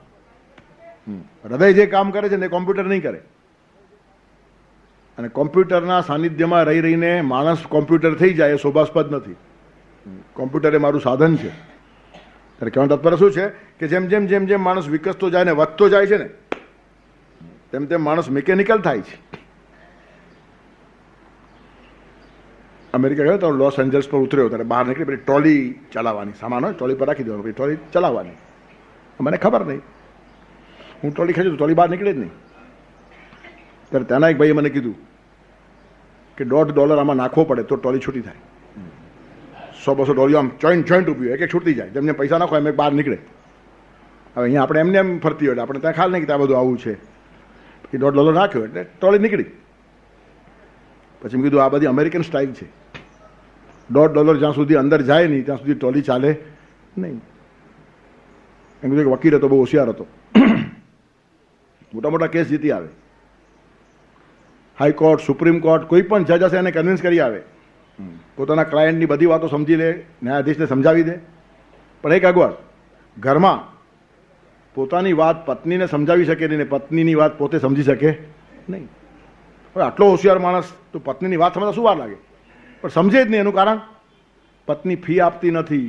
હૃદય જે કામ કરે છે ને એ કોમ્પ્યુટર નહીં કરે. અને કોમ્પ્યુટરના સાનિધ્યમાં રહી રહીને માણસ કોમ્પ્યુટર થઈ જાય એ શોભાસ્પદ નથી. કોમ્પ્યુટર એ મારું સાધન છે. ત્યારે કહેવાનું તાત્પર્ય શું છે કે જેમ જેમ જેમ જેમ માણસ વિકસતો જાય ને વધતો જાય છે ને તેમ તેમ માણસ મિકેનિકલ થાય છે. અમેરિકા ગયો તો લોસ એન્જલ્સ પર ઉતર્યો ત્યારે બહાર નીકળી પેલી ટ્રોલી ચલાવવાની, સામાન હોય ટ્રોલી પર રાખી દેવાનું, પછી ટ્રોલી ચલાવવાની. મને ખબર નહીં, હું ટ્રોલી ખેંચું તો ટ્રોલી બહાર નીકળે જ નહીં. ત્યારે ત્યાંના એક ભાઈએ મને કીધું કે $1.5 આમાં નાખવો પડે તો ટ્રોલી છૂટી થાય. 100-200 આમ જોઈન્ટ ઊભી હોય, એક છૂટતી જાય. જેમને પૈસા નાખો એમ એક બહાર નીકળે. હવે અહીંયા આપણે એમને એમ ફરતી હોય એટલે આપણે ત્યાં ખ્યાલ નહીં કે ત્યાં બધું આવું છે. પછી $1.5 નાખ્યો એટલે ટ્રોલી નીકળી. પછી મેં કીધું આ બધી અમેરિકન સ્ટાઇલ છે. $1.5 જ્યાં સુધી અંદર જાય નહીં ત્યાં સુધી ટ્રોલી ચાલે નહીં. એમ કીધું કે વકીલ હતો, બહુ હોશિયાર હતો, મોટા મોટા કેસ જીતી આવે. હાઈકોર્ટ, સુપ્રીમ કોર્ટ, કોઈ પણ જજ હશે એને કન્વિન્સ કરી આવે. પોતાના ક્લાયન્ટની બધી વાતો સમજી લે, ન્યાયાધીશને સમજાવી દે. પણ એક અગવડ, ઘરમાં પોતાની વાત પત્નીને સમજાવી શકે નહીં ને પત્નીની વાત પોતે સમજી શકે નહીં. હવે આટલો હોશિયાર માણસ તો પત્નીની વાત સમજતા શું વાર લાગે? પણ સમજે જ નહીં. એનું કારણ પત્ની ફી આપતી નથી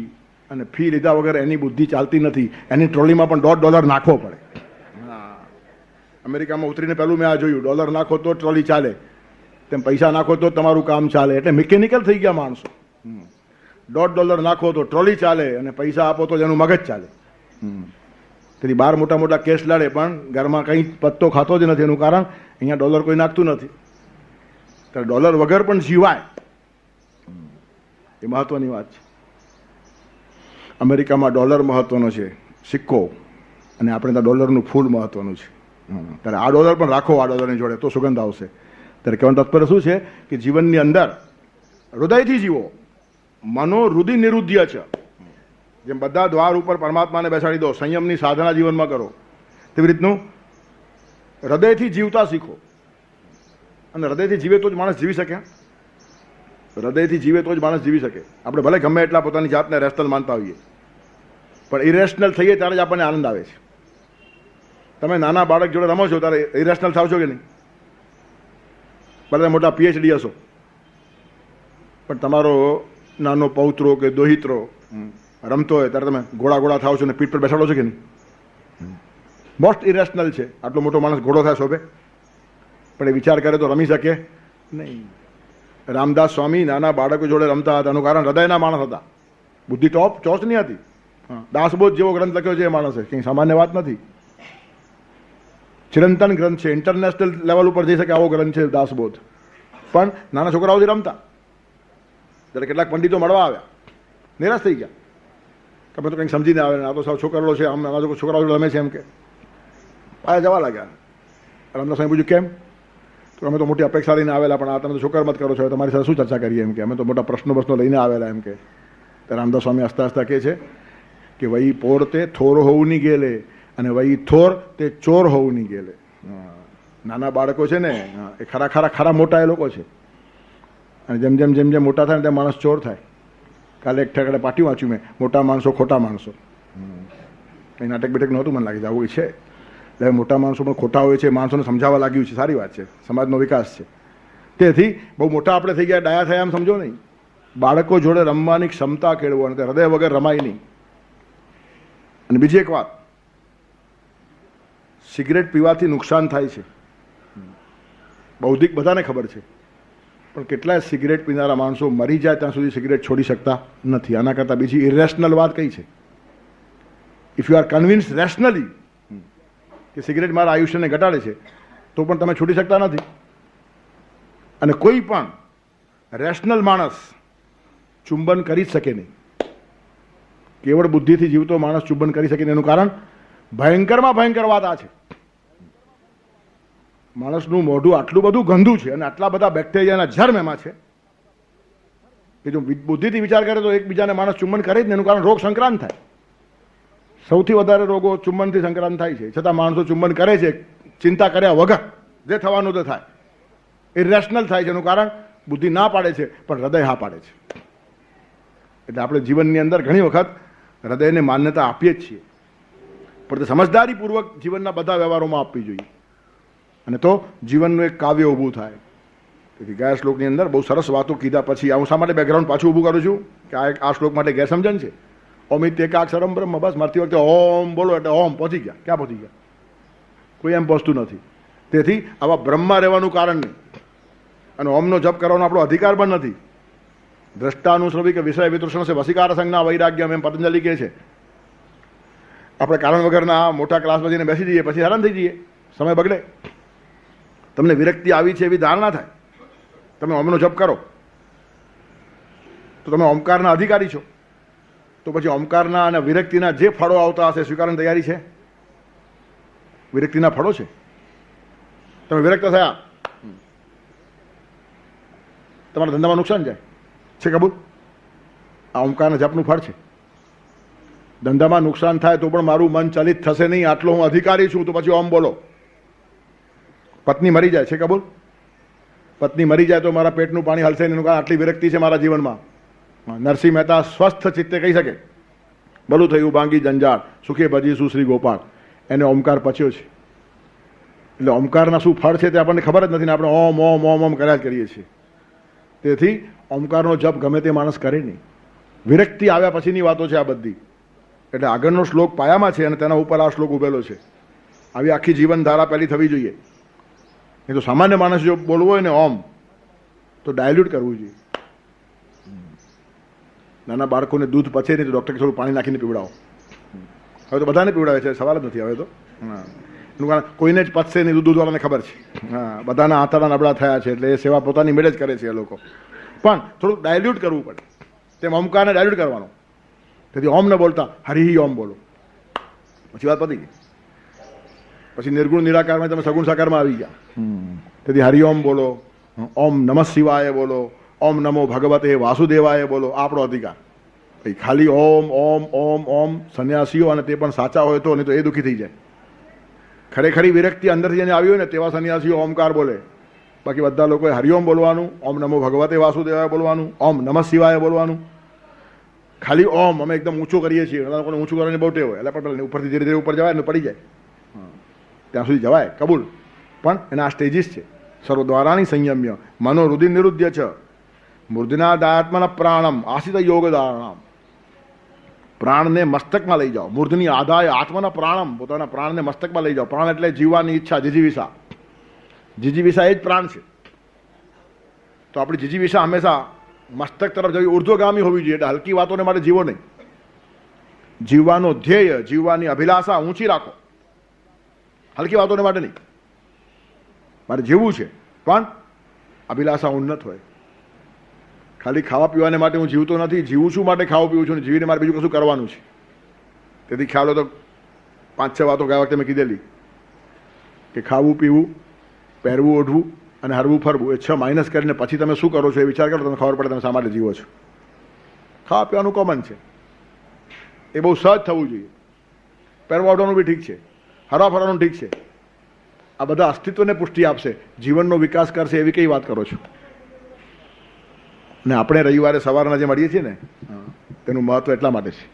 અને ફી લીધા વગર એની બુદ્ધિ ચાલતી નથી. એની ટ્રોલીમાં પણ $1.5 નાખવો પડે. અમેરિકામાં ઉતરીને પહેલું મેં આ જોયું, $1 નાખો તો ટ્રોલી ચાલે, તેમ પૈસા નાખો તો તમારું કામ ચાલે. એટલે મિકેનિકલ થઈ ગયા માણસો. $1.5 નાખો તો ટ્રોલી ચાલે અને પૈસા આપો તો એનું મગજ ચાલે. તેથી બહાર મોટા મોટા કેસ લડે પણ ઘરમાં કંઈ પત્તો ખાતો જ નથી. એનું કારણ અહીંયા ડોલર કોઈ નાખતું નથી. ત્યારે ડોલર વગર પણ જીવાય, એ મહત્વની વાત છે. અમેરિકામાં ડોલર મહત્વનો છે, સિક્કો, અને આપણે ત્યાં ડોલરનું ફૂલ મહત્વનું છે. ત્યારે આ $1 પણ રાખો આ $1ની જોડે તો સુગંધ આવશે. ત્યારે કહેવાનું તાત્પર્ય શું છે કે જીવનની અંદર હૃદયથી જીવો. મનો હૃદય નિરુદ્ધ છે. જેમ બધા દ્વાર ઉપર પરમાત્માને બેસાડી દો, સંયમની સાધના જીવનમાં કરો, તેવી રીતનું હૃદયથી જીવતા શીખો. અને હૃદયથી જીવે તો જ માણસ જીવી શકે. હૃદયથી જીવે તો જ માણસ જીવી શકે. આપણે ભલે ગમે એટલા પોતાની જાતને રેશનલ માનતા હોઈએ પણ ઇરેશનલ થઈએ ત્યારે જ આપણને આનંદ આવે છે. તમે નાના બાળક જોડે રમો છો ત્યારે ઇરેશનલ થાવ છો કે નહીં? ભલે મોટા PhD હશો પણ તમારો નાનો પૌત્રો કે દોહિત્રો રમતો હોય ત્યારે તમે ઘોડા ઘોડા થાવ છો ને પીઠ પર બેસાડો છો કે નહીં? મોસ્ટ ઇરેશનલ છે. આટલો મોટો માણસ ઘોડો થાય શોભે? પણ એ વિચાર કરે તો રમી શકે નહીં. રામદાસ સ્વામી નાના બાળકો જોડે રમતા હતા, એનું કારણ હૃદયના માણસ હતા, બુદ્ધિ ટોચ નહીં હતી. દાસબોધ જેવો ગ્રંથ લખ્યો છે એ માણસે, કંઈ સામાન્ય વાત નથી. ચિરંતન ગ્રંથ છે, ઇન્ટરનેશનલ લેવલ ઉપર જઈ શકે આવો ગ્રંથ છે દાસબોધ. પણ નાના છોકરાઓથી રમતા, ત્યારે કેટલાક પંડિતો મળવા આવ્યા, નિરાશ થઈ ગયા, તમે તો કંઈક સમજીને આવે ને આ તો સાવ છોકરો છે, આમ નાના છોકરાઓ રમે છે એમ કે પાયા જવા લાગ્યા. રામદાસ સ્વામી પૂછ્યું કેમ? તો અમે તો મોટી અપેક્ષા લઈને આવેલા, પણ આ તમે તો છોકર મત કરો છો, તમારી સાથે શું ચર્ચા કરીએ એમ કે, અમે તો મોટા પ્રશ્નો લઈને આવેલા એમ કે. રામદાસ સ્વામી હસતા હસતા કહે છે કે વહી પોર તે થોર હોવું નહીં ગયેલે અને વહી થોર તે ચોર હોવું નહીં ગયેલે. નાના બાળકો છે ને એ ખરા મોટા એ લોકો છે, અને જેમ જેમ જેમ જેમ મોટા થાય ને તેમ માણસ ચોર થાય. કાલે એક ઠેકાડે પાટિયું વાંચ્યું મેં, મોટા માણસો ખોટા માણસો. એ નાટક બેટક નહોતું મને લાગે છે, આવું છે. એટલે મોટા માણસો પણ ખોટા હોય છે, માણસોને સમજાવવા લાગ્યું છે, સારી વાત છે, સમાજનો વિકાસ છે. તેથી બહુ મોટા આપણે થઈ ગયા, ડાયા થયા એમ સમજો નહીં. બાળકો જોડે રમવાની ક્ષમતા કેળવો, અને હૃદય વગર રમાય નહીં. અને બીજી એક વાત, સિગરેટ પીવાથી નુકસાન થાય છે, બૌદ્ધિક બધાને ખબર છે, પણ કેટલાય સિગરેટ પીનારા માણસો મરી જાય ત્યાં સુધી સિગરેટ છોડી શકતા નથી. આના કરતાં બીજી ઇરેશનલ વાત કઈ છે? ઇફ યુ આર કન્વિન્સ રેશનલી કે સિગરેટ મારા આયુષ્યને ઘટાડે છે, તો પણ તમે છૂટી શકતા નથી. અને કોઈ પણ રેશનલ માણસ ચુંબન કરી જ શકે નહીં. કેવળ બુદ્ધિથી જીવતો માણસ ચુંબન કરી શકે નહીં. એનું કારણ ભયંકરમાં ભયંકર વાત આ છે, માણસનું મોઢું આટલું બધું ગંદુ છે અને આટલા બધા બેક્ટેરિયાના જર્મ એમાં છે કે જો બુદ્ધિથી વિચાર કરે તો એકબીજાને માણસ ચુંબન કરે જ ને. એનું કારણ રોગ સંક્રાંત થાય. સૌથી વધારે રોગો ચુંબનથી સંક્રાંત થાય છે, છતાં માણસો ચુંબન કરે છે ચિંતા કર્યા વગર, જે થવાનું તો થાય. ઇરેશનલ થાય છે, એનું કારણ બુદ્ધિ ના પાડે છે પણ હૃદય હા પાડે છે. એટલે આપણે જીવનની અંદર ઘણી વખત હૃદયને માન્યતા આપીએ જ છીએ, પણ તે સમજદારીપૂર્વક જીવનના બધા વ્યવહારોમાં આપવી જોઈએ, અને તો જીવનનું એક કાવ્ય ઊભું થાય. તેથી ગયા શ્લોકની અંદર બહુ સરસ વાતો કીધા પછી હું શા માટે બેકગ્રાઉન્ડ પાછું ઊભું કરું છું કે આ શ્લોક માટે ગેરસમજણ છે. ઓમિત એકાક્ષરમ બ્રહ્મ, બસ મારતી વખતે ઓમ બોલો એટલે ઓમ પહોંચી ગયા. ક્યાં પહોંચી ગયા? કોઈ એમ પહોંચતું નથી. તેથી આવા બ્રહ્મમાં રહેવાનું કારણ નહીં, અને ઓમનો જપ કરવાનો આપણો અધિકાર પણ નથી. દ્રષ્ટાનુશ્રવી કે વિષય વિતૃષ્ણ છે વસીકાર સંજ્ઞા વૈરાગ્યમ, એમ પતંજલિ કહે છે. આપણે કારણ વગરના મોટા ક્લાસમાં જઈને બેસી જઈએ, પછી હેરાન થઈ જઈએ, સમય બગડે. તમને વિરક્તિ આવી છે એવી ધારણા થાય, તમે ઓમનો જપ કરો તો તમે ઓમકારના અધિકારી છો. તો પછી ઓમકારના અને વિરક્તિના જે ફળો આવતા હશે સ્વીકારવાની તૈયારી છે? વિરક્તિના ફળો છે. તમે વિરક્ત થયા, તમારા ધંધામાં નુકસાન જાય છે, કબૂલ? આ ઓમકારના જપનું ફળ છે. ધંધામાં નુકસાન થાય તો પણ મારું મન ચલિત થશે નહીં, આટલો હું અધિકારી છું, તો પછી ઓમ બોલો. પત્ની મરી જાય છે, કબૂલ? પત્ની મરી જાય તો મારા પેટનું પાણી હલશે નહીં, આટલી વિરક્તિ છે મારા જીવનમાં. નરસિંહ મહેતા સ્વસ્થ ચિત્તે કહી શકે, ભલું થયું ભાંગી જંજાળ, સુખે ભજીશું શ્રી ગોપાળ. એને ઓમકાર પચ્યો છે. એટલે ઓમકારના શું ફળ છે તે આપણને ખબર જ નથી ને આપણે ઓમ ઓમ ઓમ ઓમ કર્યા જ કરીએ છીએ. તેથી ઓમકારનો જપ ગમે તે માણસ કરે નહીં. વિરક્તિ આવ્યા પછીની વાતો છે આ બધી. એટલે આગળનો શ્લોક પાયામાં છે અને તેના ઉપર આ શ્લોક ઉભેલો છે. આવી આખી જીવનધારા પહેલી થવી જોઈએ. એ તો સામાન્ય માણસ જો બોલવો હોય ને ઓમ, તો ડાયલ્યુટ કરવું જોઈએ. નાના બાળકોને દૂધ પચે નહીં તો ડૉક્ટરે થોડું પાણી નાખીને પીવડાવો. હવે તો બધાને પીવડાવે છે, સવાલ જ નથી હવે તો. એનું કારણ કોઈને જ પચશે નહીં, દૂધવાળાને ખબર છે. બધાના આંતરડા નબળા થયા છે, એટલે એ સેવા પોતાની મેળે જ કરે છે એ લોકો. પણ થોડુંક ડાયલ્યુટ કરવું પડે, તેમ ઓમકારને ડાયલ્યુટ કરવાનો. તેથી ઓમ ન બોલતા હરિ ઓમ બોલો, પછી વાત પતી ગઈ. પછી નિર્ગુણ નિરાકારમાં તમે સગુણ સાકારમાં આવી ગયા. તેથી હરિ ઓમ બોલો, ઓમ નમઃ શિવાય બોલો, ઓમ નમો ભગવતે વાસુદેવાય બોલો. આપણો અધિકાર. ભાઈ ખાલી ઓમ ઓમ ઓમ ઓમ સંન્યાસીઓ, અને તે પણ સાચા હોય તો, નહીં તો એ દુઃખી થઈ જાય. ખરેખરી વિરક્તિ અંદરથી જેને આવી હોય ને તેવા સંન્યાસીઓ ઓમકાર બોલે. બાકી બધા લોકોએ હરિઓમ બોલવાનું, ઓમ નમો ભગવતે વાસુદેવાય બોલવાનું, ઓમ નમઃ શિવાય બોલવાનું. ખાલી ઓમ અમે એકદમ ઊંચું કરીએ છીએ, લોકોને ઊંચું કરવાની બહુ ટેવ હોય, એટલે પણ ઉપરથી ધીરે ધીરે ઉપર જવાય ને પડી જાય, ત્યાં સુધી જવાય, કબૂલ. પણ એના આ સ્ટેજીસ છે. સર્વદ્વારાની સંયમ્ય મનો રુધિર નિરુદ્ધ છે, મૂર્ધનાદાત્મન પ્રાણમ આશિત યોગ ધારણામ. પ્રાણને મસ્તકમાં લઈ જાઓ. મૂર્ધની આધાય આત્મના પ્રાણમ, પોતાના પ્રાણને મસ્તકમાં લઈ જાઓ. પ્રાણ એટલે જીવવાની ઈચ્છા, જીજીવિષા. જીજીવિષા એ જ પ્રાણ છે. તો આપણી જીજીવિષા હંમેશા મસ્તક તરફ જવી ઉર્ધ્વગામી હોવી જોઈએ. એટલે હલકી વાતોને માટે જીવો નહીં. જીવવાનો ધ્યેય, જીવવાની અભિલાષા ઊંચી રાખો, હલકી વાતોને માટે નહીં. મારે જીવવું છે પણ અભિલાષા ઉન્નત હોય. ખાલી ખાવા પીવાને માટે હું જીવતો નથી, જીવું છું માટે ખાવા પીવું છું, જીવીને મારે બીજું કશું કરવાનું છે. તેથી ખ્યાલ હોય તો 5-6 વાતો ગયા વખતે મેં કીધેલી કે ખાવું પીવું, પહેરવું ઓઢવું અને હરવું ફરવું, એ 6 માઇનસ કરીને પછી તમે શું કરો છો એ વિચાર કરો, તમને ખબર પડે તમે શા માટે જીવો છો. ખાવા પીવાનું કોમન છે, એ બહુ સહજ થવું જોઈએ. પહેરવા ઓઢવાનું બી ઠીક છે, હરવા ફરવાનું ઠીક છે. આ બધા અસ્તિત્વને પુષ્ટિ આપશે, જીવનનો વિકાસ કરશે, એવી કઈ વાત કરો છો. ને આપણે રવિવારે સવારના જે મળીએ છીએ ને, તેનું મહત્વ એટલા માટે છે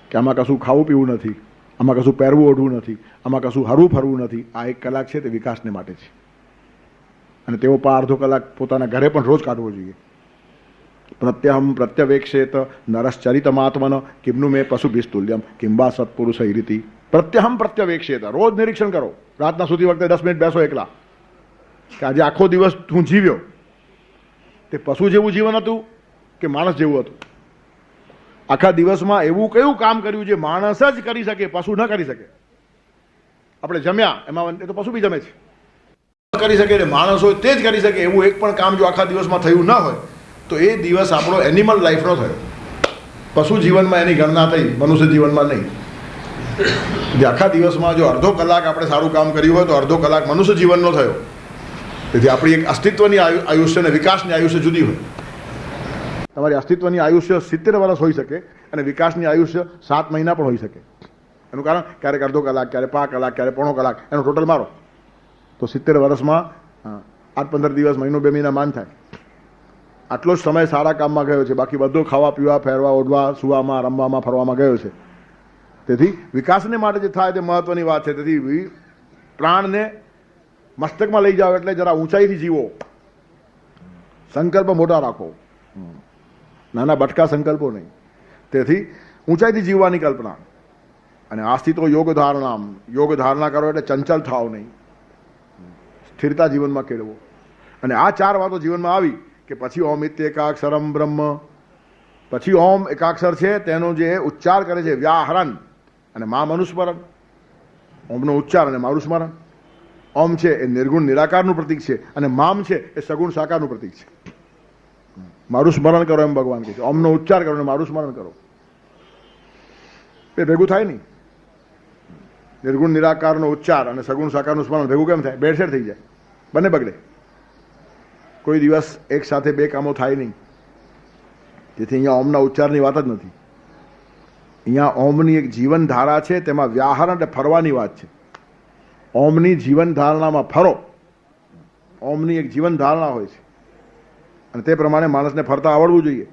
કે આમાં કશું ખાવું પીવું નથી, આમાં કશું પહેરવું ઓઢવું નથી, આમાં કશું હરવું ફરવું નથી. આ 1 કલાક છે તે વિકાસને માટે છે. અને તેઓ અડધો કલાક પોતાના ઘરે પણ રોજ કાઢવો જોઈએ. પ્રત્યહમ પ્રત્યવેક્ષેત નરશ્ચરિતમાત્મન કિમનું મેં પશુભિસ્તુલ્યમ કિંબા સત્પુરુષ રીતિ. પ્રત્યહમ પ્રત્યવેક્ષેત, રોજ નિરીક્ષણ કરો. રાતના સુધી વખતે 10 મિનિટ બેસો એકલા કે આજે આખો દિવસ હું જીવ્યો તે પશુ જેવું જીવન હતું કે માણસ જેવું હતું. આખા દિવસમાં એવું કયું કામ કર્યું જે માણસ જ કરી શકે, પશુ ન કરી શકે. આપણે જમ્યા એમાં એ તો પશુ બી જમે છે, કરી શકે ને માણસ હોય તે જ કરી શકે એવું એક પણ કામ જો આખા દિવસમાં થયું ના હોય તો એ દિવસ આપણો એનિમલ લાઈફનો થયો. પશુ જીવનમાં એની ગણના થઈ, મનુષ્ય જીવનમાં નહીં. જે આખા દિવસમાં જો અડધો કલાક આપણે સારું કામ કર્યું હોય તો અડધો કલાક મનુષ્ય જીવનનો થયો. તેથી આપણી એક અસ્તિત્વની આયુષ્ય અને વિકાસની આયુષ્ય જુદી હોય. તમારી અસ્તિત્વની આયુષ્ય 70 વર્ષ હોઈ શકે અને વિકાસની આયુષ્ય 7 મહિના પણ હોઈ શકે. એનું કારણ ક્યારેક અડધો કલાક, ક્યારેક 5 કલાક, ક્યારેક પોણો કલાક, એનો ટોટલ મારો તો 70 વર્ષમાં 8-15 દિવસ, મહિનો 2 મહિના માન થાય. આટલો જ સમય સારા કામમાં ગયો છે, બાકી બધો ખાવા પીવા, પહેરવા ઓઢવા, સુવામાં, રમવામાં, ફરવામાં ગયો છે. તેથી વિકાસને માટે જે થાય તે મહત્વની વાત છે. તેથી પ્રાણને મસ્તકમાં લઈ જાઓ એટલે જરા ઊંચાઈથી જીવો, સંકલ્પ મોટા રાખો, નાના બટકા સંકલ્પો નહીં. તેથી ઊંચાઈથી જીવવાની કલ્પના. અને આસ્થી તો યોગ ધારણા, યોગ ધારણા કરો એટલે ચંચલ થાવ નહીં, સ્થિરતા જીવનમાં કેળવો. અને આ 4 વાતો જીવનમાં આવી કે પછી ઓમ ઇત્યેકાક્ષરમ બ્રહ્મ, પછી ઓમ એકાક્ષર છે તેનો જે ઉચ્ચાર કરે છે વ્યાહરણ અને મા મનુસ્મરણ. ઓમનો ઉચ્ચાર અને મારું સ્મરણ. ઓમ છે એ નિર્ગુણ નિરાકારનું પ્રતીક છે અને મામ છે એ સગુણ સાકારનું પ્રતીક છે. મારું સ્મરણ કરો એમ ભગવાન કહે છે. ઓમનો ઉચ્ચાર કરો અને મારું સ્મરણ કરો. એ ભેગું થાય નહીં. નિર્ગુણ નિરાકારનો ઉચ્ચાર અને સગુણ સાકારનું સ્મરણ ભેગું કેમ થાય? બેડસેટ થઈ જાય, બંને બગડે. કોઈ દિવસ એક સાથે 2 કામો થાય નહીં. તેથી અહીંયા ઓમના ઉચ્ચારની વાત જ નથી. અહીંયા ઓમની એક જીવન ધારા છે, તેમાં વ્યાહરણ એટલે ફરવાની વાત છે. ઓમની જીવન ધારણામાં ફરો. ઓમની એક જીવન ધારણા હોય છે અને તે પ્રમાણે માણસને ફરતા આવડવું જોઈએ.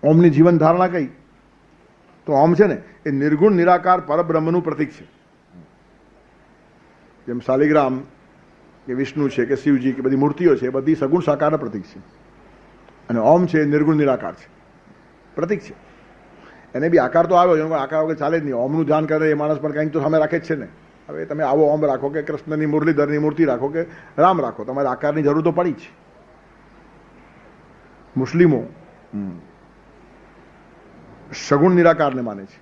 ઓમની જીવન ધારણા કઈ? તો ઓમ છે ને એ નિર્ગુણ નિરાકાર પરબ્રહ્મનું પ્રતીક છે. જેમ શાલિગ્રામ કે વિષ્ણુ છે કે શિવજી કે બધી મૂર્તિઓ છે એ બધી સગુણ સાકારના પ્રતીક છે અને ઓમ છે એ નિર્ગુણ નિરાકાર છે, પ્રતીક છે. એને બી આકાર તો આવ્યો, એનો આકાર વગર ચાલે જ નહીં. ઓમનું ધ્યાન કરે એ માણસ પણ કંઈક તો સામે રાખે જ છે ને. હવે તમે આવો ઓમ રાખો કે કૃષ્ણની મુરલીધરની મૂર્તિ રાખો કે રામ રાખો, તમારે આકારની જરૂર તો પડી જ. મુસ્લિમો સગુણ નિરાકારને માને છે,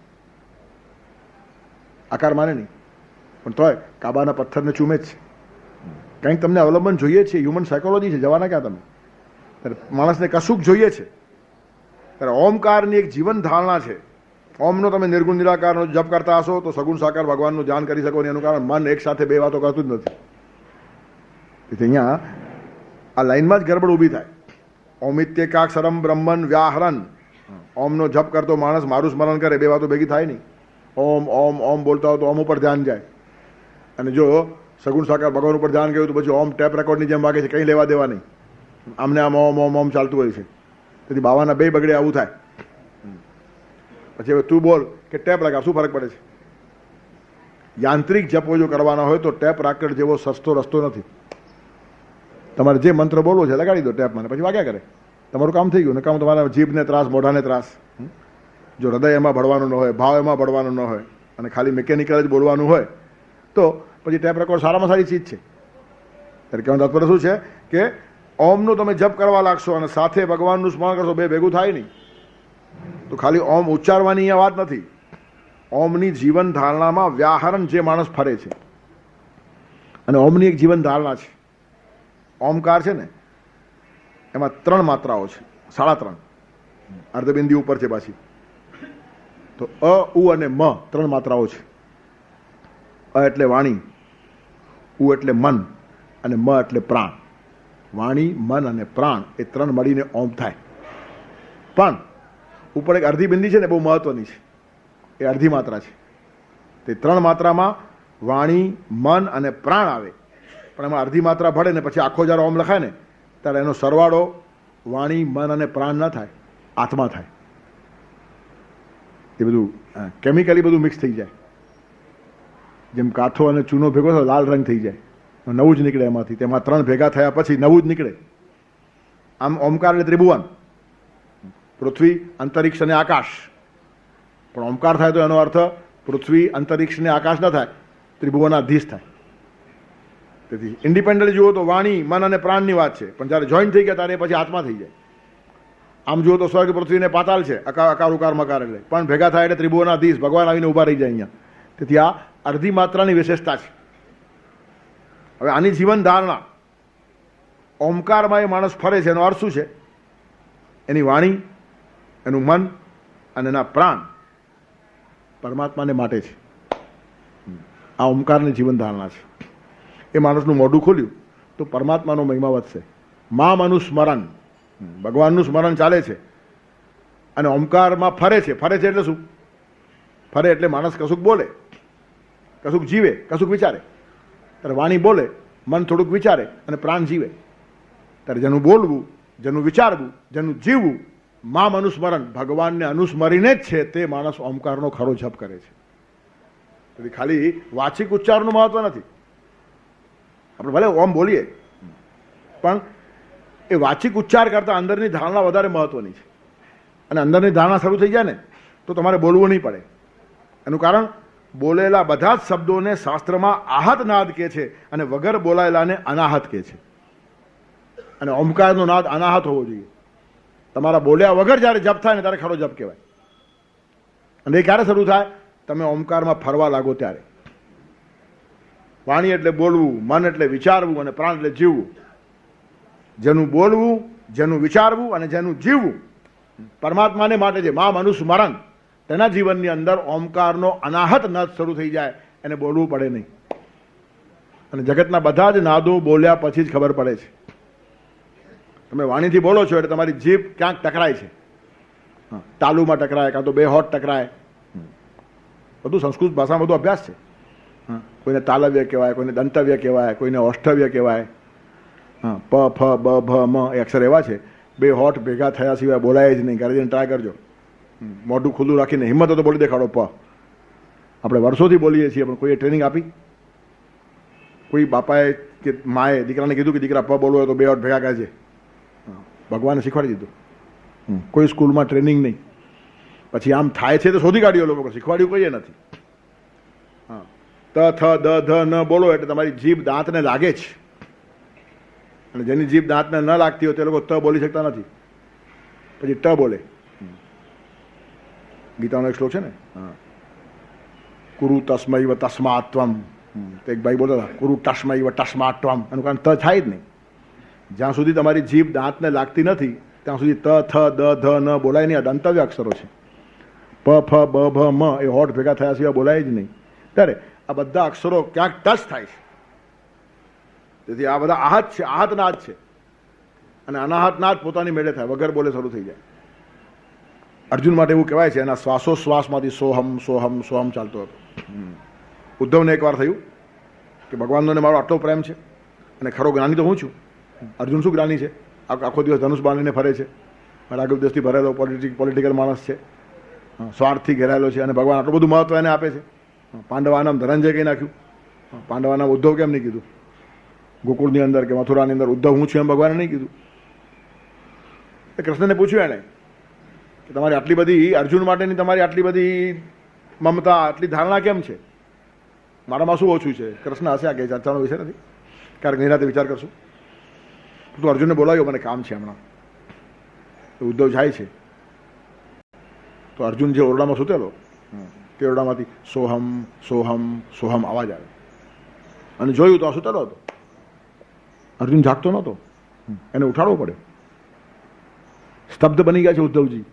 આકાર માને નહીં. પણ તોય કાબાના પથ્થરને ચૂમે જ છે. કંઈક તમને અવલંબન જોઈએ છે, હ્યુમન સાયકોલોજી છે. જવાના ક્યાં તમે? ત્યારે માણસને કશુંક જોઈએ છે. ત્યારે ઓમકારની એક જીવન ધારણા છે. ઓમનો તમે નિર્ગુણ નિરાકારનો જપ કરતા હશો તો સગુણ સાકાર ભગવાનનું ધ્યાન કરી શકો. એનું કારણ મન એક સાથે 2 વાતો કરતું જ નથી. એટલે અહીંયા આ લાઈનમાં જ ગરબડ ઊભી થાય. ઓમિત્યેકાક્ષરમ બ્રહ્મન વ્યાહરણ. ઓમનો જપ કરતો માણસ મારું સ્મરણ કરે, 2 વાતો ભેગી થાય નહીં. ઓમ ઓમ ઓમ બોલતા હોય તો ઓમ ઉપર ધ્યાન જાય. અને જો સગુણ સાકાર ભગવાન ઉપર ધ્યાન ગયું તો પછી ઓમ ટેપ રેકોર્ડની જેમ વાગે છે, કંઈ લેવા દેવા નહીં. આમને આમ ઓમ ઓમ ઓમ ચાલતું હોય છે. તેથી બાવાના 2 બગડે આવું થાય. પછી હવે તું બોલ કે ટેપ લગાવ, શું ફરક પડે છે? યાંત્રિક જપો જો કરવાના હોય તો ટેપ રાકડ જેવો સસ્તો રસ્તો નથી. તમારે જે મંત્ર બોલવો છે લગાડી દો ટેપમાં, પછી વાગ્યા કરે, તમારું કામ થઈ ગયું. ને કામ તમારા જીભને ત્રાસ, મોઢાને ત્રાસ. જો હૃદય એમાં ભળવાનું ન હોય, ભાવ એમાં ભળવાનું ન હોય અને ખાલી મિકેનિકલ જ બોલવાનું હોય તો પછી ટેપ રેકોર્ડ સારામાં સારી ચીજ છે. ત્યારે કહેવાનું તાત્પર્ય શું છે કે ઓમનો તમે જપ કરવા લાગશો અને સાથે ભગવાનનું સ્મરણ કરશો, બે ભેગું થાય નહીં. તો ખાલી ઓમ ઉચ્ચારવાની અહીંયા વાત નથી. ઓમની જીવન ધારણામાં વ્યાહરણ જે માણસ ફરે છે, અને ઓમની એક જીવન ધારણા છે. ઓમકાર છે ને એમાં 3 માત્રાઓ છે, 3.5 અર્ધબિંદી ઉપર છે પાછી. તો અ, ઉ અને મ 3 માત્રાઓ છે. અ એટલે વાણી, ઉ એટલે મન અને મ એટલે પ્રાણ. વાણી, મન અને પ્રાણ એ 3 મળીને ઓમ થાય. પણ ઉપર એક અડધી બિંદી છે ને, બહુ મહત્વની છે. એ અડધી માત્રા છે. તે 3 માત્રામાં વાણી, મન અને પ્રાણ આવે. પણ એમાં અડધી માત્રા ભળે ને પછી આખો જ્યારે ઓમ લખાય ને ત્યારે એનો સરવાળો વાણી, મન અને પ્રાણ ન થાય, આત્મા થાય. એ બધું કેમિકલી બધું મિક્સ થઈ જાય. જેમ કાથો અને ચૂનો ભેગો થાય લાલ રંગ થઈ જાય, નવું જ નીકળે એમાંથી. તેમાં 3 ભેગા થયા પછી નવું જ નીકળે. આમ ઓમકાર એટલે ત્રિભુવન, પૃથ્વી, અંતરિક્ષ અને આકાશ. પણ ઓમકાર થાય તો એનો અર્થ પૃથ્વી, અંતરિક્ષ ને આકાશ ન થાય, ત્રિભુવનાધીશ થાય. તેથી ઇન્ડિપેન્ડન્ટ જુઓ તો વાણી, મન અને પ્રાણની વાત છે, પણ જ્યારે જોઈન્ટ થઈ ગયા ત્યારે પછી આત્મા થઈ જાય. આમ જુઓ તો સ્વર્ગ, પૃથ્વી ને પાતાલ છે, અકાર ઉકાર મકાર એટલે, પણ ભેગા થાય એટલે ત્રિભુવનાધીશ ભગવાન આવીને ઊભા રહી જાય અહીંયા. તેથી આ અડધી માત્રાની વિશેષતા છે. હવે આની જીવન ધારણા ઓમકારમાં એ માણસ ફરે છે, એનો અર્થ શું છે? એની વાણી, એનું મન અને એના પ્રાણ પરમાત્માને માટે છે. આ ઓમકારની જીવન ધારણા છે. એ માણસનું મોઢું ખોલ્યું તો પરમાત્માનો મહિમા વધશે. મા મનુસ્મરણ, ભગવાનનું સ્મરણ ચાલે છે અને ઓમકારમાં ફરે છે. ફરે છે એટલે શું? ફરે એટલે માણસ કશુંક બોલે, કશુંક જીવે, કશુંક વિચારે. ત્યારે વાણી બોલે, મન થોડુંક વિચારે અને પ્રાણ જીવે. ત્યારે જેનું બોલવું, જેનું વિચારવું, જેનું જીવવું મા અનુસ્મરણ, ભગવાનને અનુસ્મરીને જ છે તે માણસ ઓમકારનો ખરો જપ કરે છે. તેથી ખાલી વાચિક ઉચ્ચારનું મહત્વ નથી. આપણે ભલે ઓમ બોલીએ પણ એ વાચિક ઉચ્ચાર કરતાં અંદરની ધારણા વધારે મહત્વની છે. અને અંદરની ધારણા શરૂ થઈ જાય ને તો તમારે બોલવું નહીં પડે. એનું કારણ બોલેલા બધા જ શબ્દોને શાસ્ત્રમાં આહત નાદ કહે છે અને વગર બોલાયેલાને અનાહત કહે છે. અને ઓમકારનો નાદ અનાહત હોવો જોઈએ. તમારા બોલ્યા વગર જ્યારે જપ થાય ને ત્યારે ખરો જપ કહેવાય. અને એ ક્યારે શરૂ થાય? તમે ઓમકારમાં ફરવા લાગો ત્યારે. વાણી એટલે બોલવું, મન એટલે વિચારવું અને પ્રાણ એટલે જીવવું. જેનું બોલવું, જેનું વિચારવું અને જેનું જીવવું પરમાત્માને માટે છે. મા અનુસ્મરણ, તેના જીવનની અંદર ઓમકારનો અનાહત નાદ શરૂ થઈ જાય, એને બોલવું પડે નહીં. અને જગતના બધા જ નાદો બોલ્યા પછી જ ખબર પડે છે. તમે વાણીથી બોલો છો એટલે તમારી જીભ ક્યાંક ટકરાય છે. તાલુમાં ટકરાય, કાં તો બે હોઠ ટકરાય. બધું સંસ્કૃત ભાષામાં બધું અભ્યાસ છે. કોઈને તાલવ્ય કહેવાય, કોઈને દંતવ્ય કહેવાય, કોઈને ઓષ્ઠવ્ય કહેવાય. પ, ફ, બ, ભ, મ એ અક્ષર એવા છે, બે હોઠ ભેગા થયા સિવાય બોલાય જ નહીં. ઘરે ટ્રાય કરજો. મોઢું ખુલ્લું રાખીને હિંમત તો બોલી દેખાડો પ. આપણે વર્ષોથી બોલીએ છીએ, પણ કોઈએ ટ્રેનિંગ આપી? કોઈ બાપાએ કે માએ દીકરાને કીધું કે દીકરા પ બોલવો હોય તો બે હોઠ ભેગા કરજે? ભગવાને શીખવાડી દીધું. કોઈ સ્કૂલમાં ટ્રેનિંગ નહીં. પછી આમ થાય છે તો શોધી કાઢ્યો લોકો, શીખવાડ્યું કહીએ નથી. હા, ત, થ, દ, ધ ન બોલો એટલે તમારી જીભ દાંતને લાગે છે. અને જેની જીભ દાંતને ન લાગતી હોય તે લોકો ત બોલી શકતા નથી, પછી ટ બોલે. ગીતાનો એક શ્લોક છે ને, કુરુ તસ્મૈવ તસ્માત્વમ. તો એક ભાઈ બોલતા હતા કુરુ ટસ્મૈવ ટસ્માત્વમ. એનું કારણ ત થાય જ નહીં. જ્યાં સુધી તમારી જીભ દાંતને લાગતી નથી ત્યાં સુધી ત, થ, દ, ધ ન બોલાય નહીં. આ દંતવ્ય અક્ષરો છે. પ, ફ, બ, ભ, મ એ હોઠ ભેગા થયા સિવાય બોલાય જ નહીં. ત્યારે આ બધા અક્ષરો ક્યાંક ટચ થાય છે. તેથી આ બધા આહત છે, આહત નાદ છે. અને અનાહત નાદ પોતાની મેળે થાય, વગર બોલે શરૂ થઈ જાય. અર્જુન માટે એવું કહેવાય છે, એના શ્વાસોશ્વાસમાંથી સોહમ સોહમ સોહમ ચાલતો હતો. ઉદ્ધવને એકવાર થયું કે ભગવાનનો ને મારો આટલો પ્રેમ છે અને ખરો જ્ઞાની તો હું છું. અર્જુન શું જ્ઞાની છે? આખો દિવસ ધનુષ બાંધીને ફરે છે, રાગવ દેશથી ભરેલો પોલિટિકલ માણસ છે, સ્વાર્થથી ઘેરાયેલો છે, અને ભગવાન આટલું બધું મહત્વ એને આપે છે. પાંડવા નામ ધનંજય કહી નાખ્યું, પાંડવા નામ ઉદ્ધવ કેમ નહીં કીધું? ગોકુળની અંદર કે મથુરાની અંદર ઉદ્ધવ હું છું એમ ભગવાને નહીં કીધું. કૃષ્ણને પૂછ્યું એણે કે તમારી આટલી બધી અર્જુન માટેની તમારી આટલી બધી મમતા, આટલી ધારણા કેમ છે? મારામાં શું ઓછું છે? કૃષ્ણ હશે, આ કે ચર્ચાનો વિષય નથી, ક્યારેક નિરાતે વિચાર કરશું. તું અર્જુનને બોલાવ્યો, મને કામ છે હમણાં. ઉદ્ધવ જાય છે તો અર્જુન જે ઓરડામાં સૂતેલો તે ઓરડામાંથી સોહમ સોહમ સોહમ અવાજ આવે અને જોયું તો આ સૂતેલો હતો. અર્જુન જાગતો નહોતો, એને ઉઠાડવો પડ્યો. સ્તબ્ધ બની ગયા છે ઉદ્ધવજી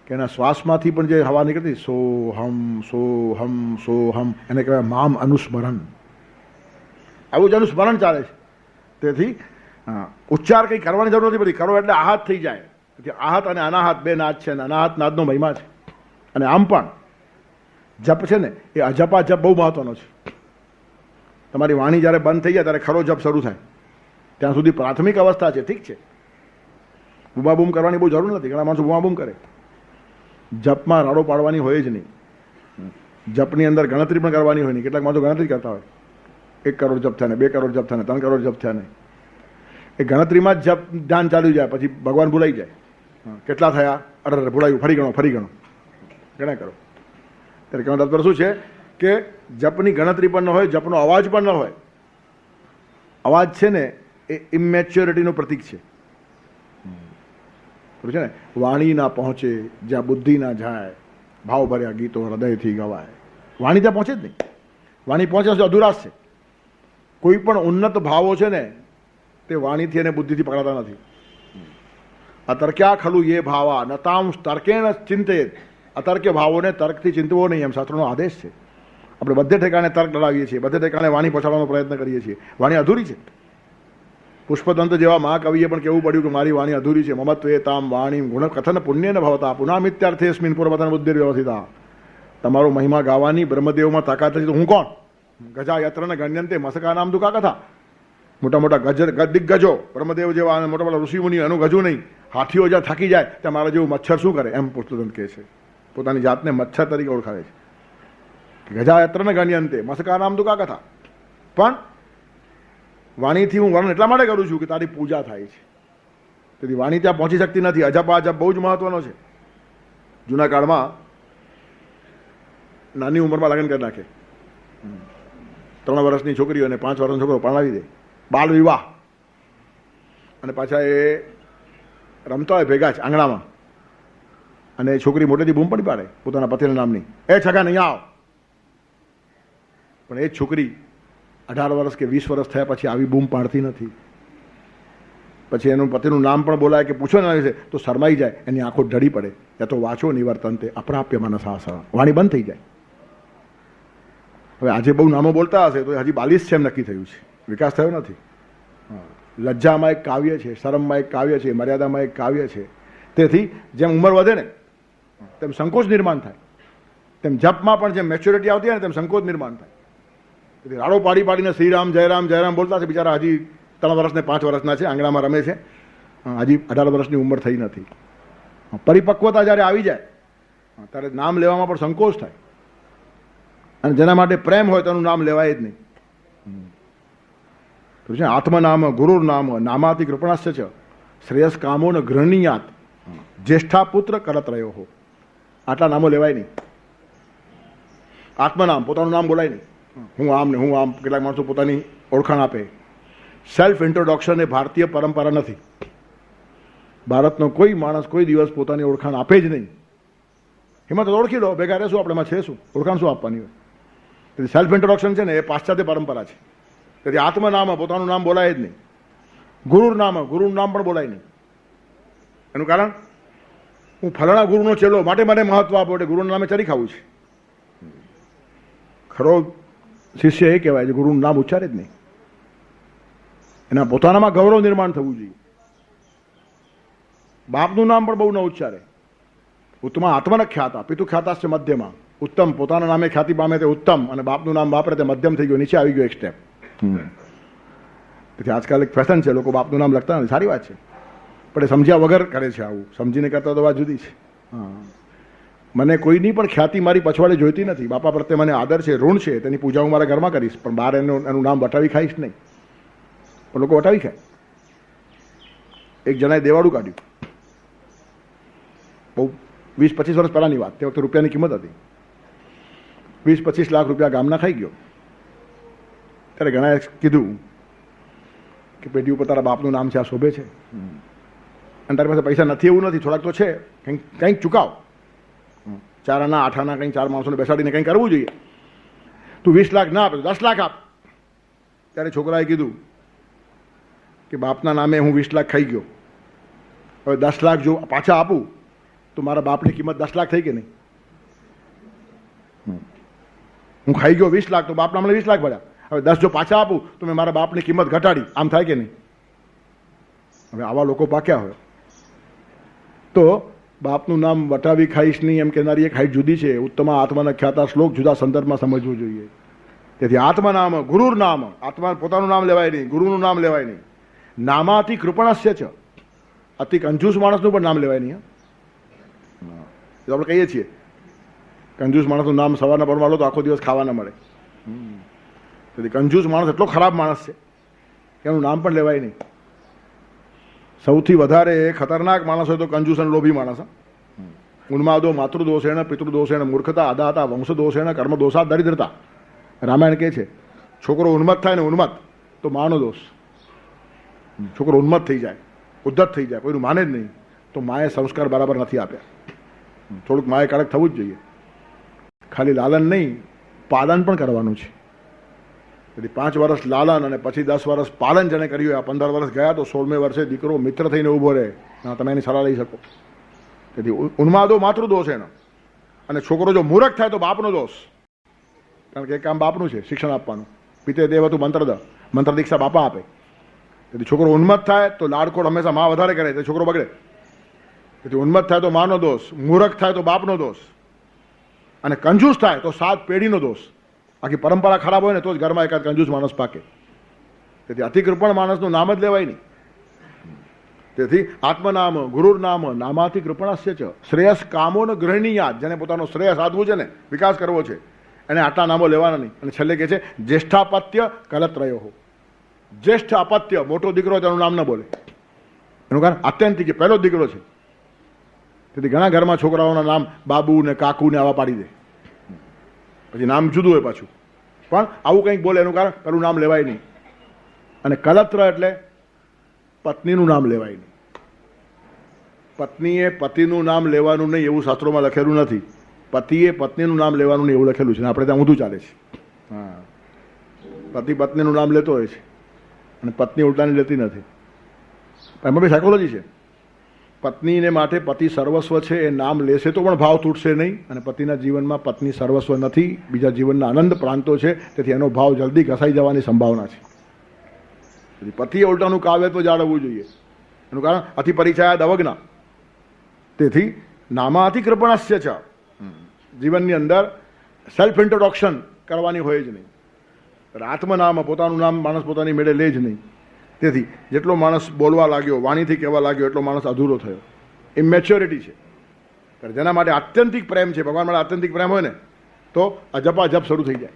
કે એના શ્વાસમાંથી પણ જે હવા નીકળતી સોહમ સોહમ સોહમ એને કહેવાય મામ અનુસ્મરણ. આવું જ અનુસ્મરણ ચાલે છે. તેથી ઉચ્ચાર કંઈ કરવાની જરૂર નથી પડતી, કરો એટલે આહાત થઈ જાય. આહાત અને અનાહત બે નાદ છે, અને અનાહત નાદનો મહિમા છે. અને આમ પણ જપ છે ને એ અજપા જપ બહુ મહત્વનો છે. તમારી વાણી જ્યારે બંધ થઈ જાય ત્યારે ખરો જપ શરૂ થાય. ત્યાં સુધી પ્રાથમિક અવસ્થા છે, ઠીક છે, બૂમાબૂમ કરવાની બહુ જરૂર નથી. ઘણા માણસો બૂમાબૂમ કરે. જપમાં રાડો પાડવાની હોય જ નહીં. જપની અંદર ગણતરી પણ કરવાની હોય નહીં. કેટલાક માણસો ગણતરી કરતા હોય, 1 કરોડ જપ થયા ને 2 કરોડ જપ થયા ને 3 કરોડ જપ થયા ને. એ ગણતરીમાં જ જપ ધ્યાન ચાલ્યું જાય, પછી ભગવાન ભૂલાઈ જાય. કેટલા થયા, અરે ભૂલાયું, ફરી ગણો ગણ્યા કરો. ત્યારે કહેવાનો તાત્પર્ય શું છે કે જપની ગણતરી પણ ન હોય, જપનો અવાજ પણ ન હોય. અવાજ છે ને એ ઇમેચ્યોરિટીનું પ્રતીક છે. છે ને વાણી ના પહોંચે જ્યાં બુદ્ધિ ના જાય, ભાવ ભર્યા ગીતો હૃદયથી ગવાય. વાણી ત્યાં પહોંચે જ નહીં. વાણી પહોંચે તો અધુરાશ છે. કોઈ પણ ઉન્નત ભાવો છે ને તે વાણીથી અને બુદ્ધિથી પકડાતા નથી. અતર્ક્યા ખલુ એ ભાવા નતામ તર્કેણ ચિંતેત. અતર્ક્ય ભાવોને તર્કથી ચિંતવો નહીં, એમ શાસ્ત્રોનો આદેશ છે. આપણે બધે ઠેકાણે તર્ક લડાવીએ છીએ, બધે ઠેકાણે વાણી પહોંચાડવાનો પ્રયત્ન કરીએ છીએ. વાણી અધૂરી છે. પુષ્પદંત જેવા મહાકવિએ પણ કહેવું પડ્યું કે મારી વાણી અધૂરી છે. મમત્વે તામ વાણી ગુણ કથન પુણ્ય ન ભવતા પુનામિત્યાર્થેસ્મિન પૂર્વતન બુદ્ધિ વ્યવસ્થિતા. તમારો મહિમા ગાવાની બ્રહ્મદેવમાં તાકાત છે તો હું કોણ? ગજા યત્ર ને ગણ્યંતે મસકા નામ દુકા કથા. મોટા મોટા દિગ્ગજો બ્રહ્મદેવ જેવા મોટા મોટા ઋષિમુનિ એનું ગજું નહીં. હાથીઓ જ્યાં થાકી જાય ત્યાં મારા જેવું મચ્છર શું કરે, એમ પુષ્પદંત કહે છે. પોતાની જાતને મચ્છર તરીકે ઓળખાવે છે. ગજા યત્ર ને ગણ્યંતે મસકા નામ દુકા કથા. પણ વાણીથી હું વર્ણન એટલા માટે કરું છું કે તારી પૂજા થાય છે. તેથી વાણી ત્યાં પહોંચી શકતી નથી. અજપ અજપ બહુ જ મહત્વનો છે. જૂના કાળમાં નાની ઉંમરમાં લગ્ન કરી નાખે. 3 વર્ષની છોકરીઓ અને 5 વર્ષનો છોકરો પરણાવી દે. બાલ વિવાહ. અને પાછા એ રમતા હોય ભેગા જ આંગણામાં, અને છોકરી મોટેથી બૂમ પડી પાડે પોતાના પતિના નામની, એ છગા નહીં આવ. પણ એ જ છોકરી 18 વર્ષ કે 20 વર્ષ થયા પછી આવી બૂમ પાડતી નથી. પછી એનું પતિનું નામ પણ બોલાય કે પૂછો ના વિશે તો શરમાઈ જાય, એની આંખો ઢળી પડે. યા તો વાંચો નિવર્તનતે અપ્રાપ્ય મનસાસા. વાણી બંધ થઈ જાય. હવે આજે બહુ નામો બોલતા હશે તો હજી 42 છે એમ નક્કી થયું છે, વિકાસ થયો નથી. લજ્જામાં એક કાવ્ય છે, શરમમાં એક કાવ્ય છે, મર્યાદામાં એક કાવ્ય છે. તેથી જેમ ઉંમર વધે ને તેમ સંકોચ નિર્માણ થાય, તેમ જપમાં પણ જેમ મેચ્યોરિટી આવતી હોય ને તેમ સંકોચ નિર્માણ થાય. તેથી રાડો પાડી પાડીને શ્રીરામ જયરામ જયરામ બોલતા છે. બિચારા હજી 3 વર્ષ ને 5 વર્ષના છે, આંગણામાં રમે છે, હજી 18 વર્ષની ઉંમર થઈ નથી. પરિપક્વતા જ્યારે આવી જાય ત્યારે નામ લેવામાં પણ સંકોચ થાય. અને જેના માટે પ્રેમ હોય તેનું નામ લેવાય જ નહીં. તો છે આત્મનામ ગુરુર નામ નામાતિ કૃપણાશ્ચ છે શ્રેયસ કામો ન ગૃહણીયાત જ્યેષ્ઠા પુત્ર કરત રહ્યો હો. આટલા નામો લેવાય નહીં. આત્મનામ પોતાનું નામ બોલાય નહીં. હું આમ ને હું આમ. કેટલાક માણસો પોતાની ઓળખાણ આપે. સેલ્ફ ઇન્ટ્રોડક્શન એ ભારતીય પરંપરા નથી. ભારતનો કોઈ માણસ કોઈ દિવસ પોતાની ઓળખાણ આપે જ નહીં. હિંમત ઓળખી લો, ભેગા રહેશું આપણે, એમાં છે શું ઓળખાણ શું આપવાની હોય. તેથી સેલ્ફ ઇન્ટ્રોડક્શન છે ને એ પાશ્ચાત્ય પરંપરા છે. તેથી આત્મનામ પોતાનું નામ બોલાય જ નહીં. ગુરુનું નામ પણ બોલાય નહીં. એનું કારણ હું ફલાણા ગુરુનો ચેલો માટે મને મહત્વ આપો એટલે ગુરુના નામે ચરી ખાવું છે. ખરો શિષ્ય એ કહેવાય છે ગુરુનું નામ ઉચ્ચારે જ નહીં. એના પોતાનામાં ગૌરવ નિર્માણ થવું જોઈએ. બાપનું નામ પણ બહુ ન ઉચ્ચારે. ઉત્તમ આત્મન ખ્યાતા પિતુ ખ્યાતાશ્ચ મધ્યમાં. ઉત્તમ પોતાના નામે ખ્યાતિ પામે તે ઉત્તમ, અને બાપનું નામ વાપરે તે મધ્યમ થઈ ગયો, નીચે આવી ગયો એક સ્ટેપ. તેથી આજકાલ એક ફેશન છે, લોકો બાપનું નામ લખતા નથી. સારી વાત છે, પણ એ સમજ્યા વગર કરે છે આવું. સમજીને કરતા તો વાત જુદી છે. મને કોઈની પણ ખ્યાતિ મારી પછવાડે જોઈતી નથી. બાપા પ્રત્યે મને આદર છે, ઋણ છે, તેની પૂજા હું મારા ઘરમાં કરીશ, પણ બહાર એનું નામ વટાવી ખાઈશ નહીં. પણ લોકો વટાવી ખાય. એક જણાએ દેવાળું કાઢ્યું, બહુ 20-25 વર્ષ પહેલાંની વાત. તે વખતે રૂપિયાની કિંમત હતી. 20-25 લાખ રૂપિયા ગામના ખાઈ ગયો. ત્યારે ઘણાએ કીધું કે પેટી ઉપર તારા બાપનું નામ છે, આ શોભે છે, અને તારી પાસે પૈસા નથી એવું નથી, થોડાક તો છે, કંઈક ચૂકાવ, 4 આના 8 આના કંઈક 4 માણસોને બેસાડીને કંઈક કરવું જોઈએ. તું 20 લાખ ના આપે તો 10 લાખ આપ. ત્યારે છોકરાએ કીધું કે બાપના નામે હું 20 લાખ ખાઈ ગયો, હવે 10 લાખ જો પાછા આપું તો મારા બાપની કિંમત 10 લાખ થઈ કે નહીં? હું ખાઈ ગયો 20 લાખ તો બાપના મને 20 લાખ ભર્યા, હવે 10 જો પાછા આપું તો મેં મારા બાપની કિંમત ઘટાડી, આમ થાય કે નહીં? હવે આવા લોકો પાક્યા હોય તો બાપનું નામ વટાવી ખાઈશ નહીં એમ કહેનારી એક હાઈટ જુદી છે. ઉત્તમ આત્માના ખ્યાતા શ્લોક જુદા સંદર્ભમાં સમજવું જોઈએ. તેથી આત્મનામ ગુરુર નામ, આત્મા પોતાનું નામ લેવાય નહીં, ગુરુનું નામ લેવાય નહીં. નામાતિ કૃપણસ્ય છે, અતિ કંજૂસ માણસનું પણ નામ લેવાય નહીં. આપણે કહીએ છીએ કંજૂસ માણસનું નામ સવારના પરમાં લો તો આખો દિવસ ખાવા ન મળે. તેથી કંજૂસ માણસ એટલો ખરાબ માણસ છે કે એનું નામ પણ લેવાય નહીં. સૌથી વધારે ખતરનાક માણસ હોય તો કંજૂસ અને લોભી માણસ. ઉન્માદો માતૃદોષેણ પિતૃદોષેણ મૂર્ખતા આદાતા વંશદોષેણ કર્મદોષા દરિદ્રતા. રામાયણ કહે છે છોકરો ઉન્મત્ત થાય ને ઉન્મત્ત તો માનો દોષ. છોકરો ઉન્મત્ત થઈ જાય, ઉદ્ધત થઈ જાય, કોઈનું માને જ નહીં તો માએ સંસ્કાર બરાબર નથી આપ્યા. થોડુંક માએ કડક થવું જ જોઈએ. ખાલી લાલન નહીં, પાલન પણ કરવાનું છે. તેથી 5 વર્ષ લાલન અને પછી 10 વર્ષ પાલન જેને કર્યું, આ 15 વર્ષ ગયા તો 16મે વર્ષે દીકરો મિત્ર થઈને ઊભો રહે, તમે એની સલાહ લઈ શકો. તેથી ઉન્માદો માતૃદોષ એનો, અને છોકરો જો મૂર્ખ થાય તો બાપનો દોષ, કારણ કે એક કામ બાપનું છે શિક્ષણ આપવાનું. પિતે દેવતું મંત્રદ, મંત્ર દીક્ષા બાપા આપે. તેથી છોકરો ઉન્મત્ત થાય તો લાડકોડ હંમેશા મા વધારે કરે, તો છોકરો બગડે. તેથી ઉન્મત્ત થાય તો માનો દોષ, મૂર્ખ થાય તો બાપનો દોષ, અને કંજૂસ થાય તો 7 પેઢીનો દોષ. આખી પરંપરા ખરાબ હોય ને તો જ ઘરમાં એકાદ કંજૂસ માણસ પાકે. તેથી અતિકૃપણ માણસનું નામ જ લેવાય નહીં. તેથી આત્મનામ ગુરુર નામ નામાથી કૃપણસ્ય છે, શ્રેયસ કામો ન ગૃહિણીયાત. જેને પોતાનો શ્રેય સાધવું છે ને વિકાસ કરવો છે એને આટલા નામો લેવાના નહીં. અને છેલ્લે કહે છે જ્યેષ્ઠાપત્ય કલત્રયો હો. જ્યેષ્ઠ અપત્ય, મોટો દીકરો તેનું નામ ન બોલે. એનું કારણ આત્યંતિક પહેલો દીકરો છે. તેથી ઘણા ઘરમાં છોકરાઓના નામ બાબુ ને કાકુ ને આવા પાડી દે, પછી નામ જુદું હોય પાછું, પણ આવું કંઈક બોલે એનું કારણ પેલું નામ લેવાય નહીં. અને કલત્ર એટલે પત્નીનું નામ લેવાય નહીં. પત્નીએ પતિનું નામ લેવાનું નહીં એવું શાસ્ત્રોમાં લખેલું નથી. પતિએ પત્નીનું નામ લેવાનું નહીં એવું લખેલું છે. આપણે ત્યાં ઊંધું ચાલે છે. હા, પતિ પત્નીનું નામ લેતો હોય છે અને પત્ની ઉલટાની લેતી નથી. એમાં બી સાયકોલોજી છે. પત્નીને માટે પતિ સર્વસ્વ છે, એ નામ લેશે તો પણ ભાવ તૂટશે નહીં. અને પતિના જીવનમાં પત્ની સર્વસ્વ નથી, બીજા જીવનના આનંદ પ્રાંતો છે. તેથી એનો ભાવ જલ્દી ઘસાઈ જવાની સંભાવના છે. તેથી પતિએ ઉલટાનું કાવ્ય તો જાળવવું જોઈએ. એનું કારણ અતિ પરિચયાદ અવજ્ઞા. તેથી નામાથી કૃપણસ્ય છે. જીવનની અંદર સેલ્ફ ઇન્ટ્રોડક્શન કરવાની હોય જ નહીં. આત્મનામ, પોતાનું નામ માણસ પોતાની મેળે લે જ નહીં. તેથી જેટલો માણસ બોલવા લાગ્યો, વાણીથી કહેવા લાગ્યો, એટલો માણસ અધૂરો થયો. ઇમેચ્યોરિટી છે. જેના માટે આત્યંતિક પ્રેમ છે, ભગવાન માટે આત્યંતિક પ્રેમ હોય ને તો અજપાજપ શરૂ થઈ જાય.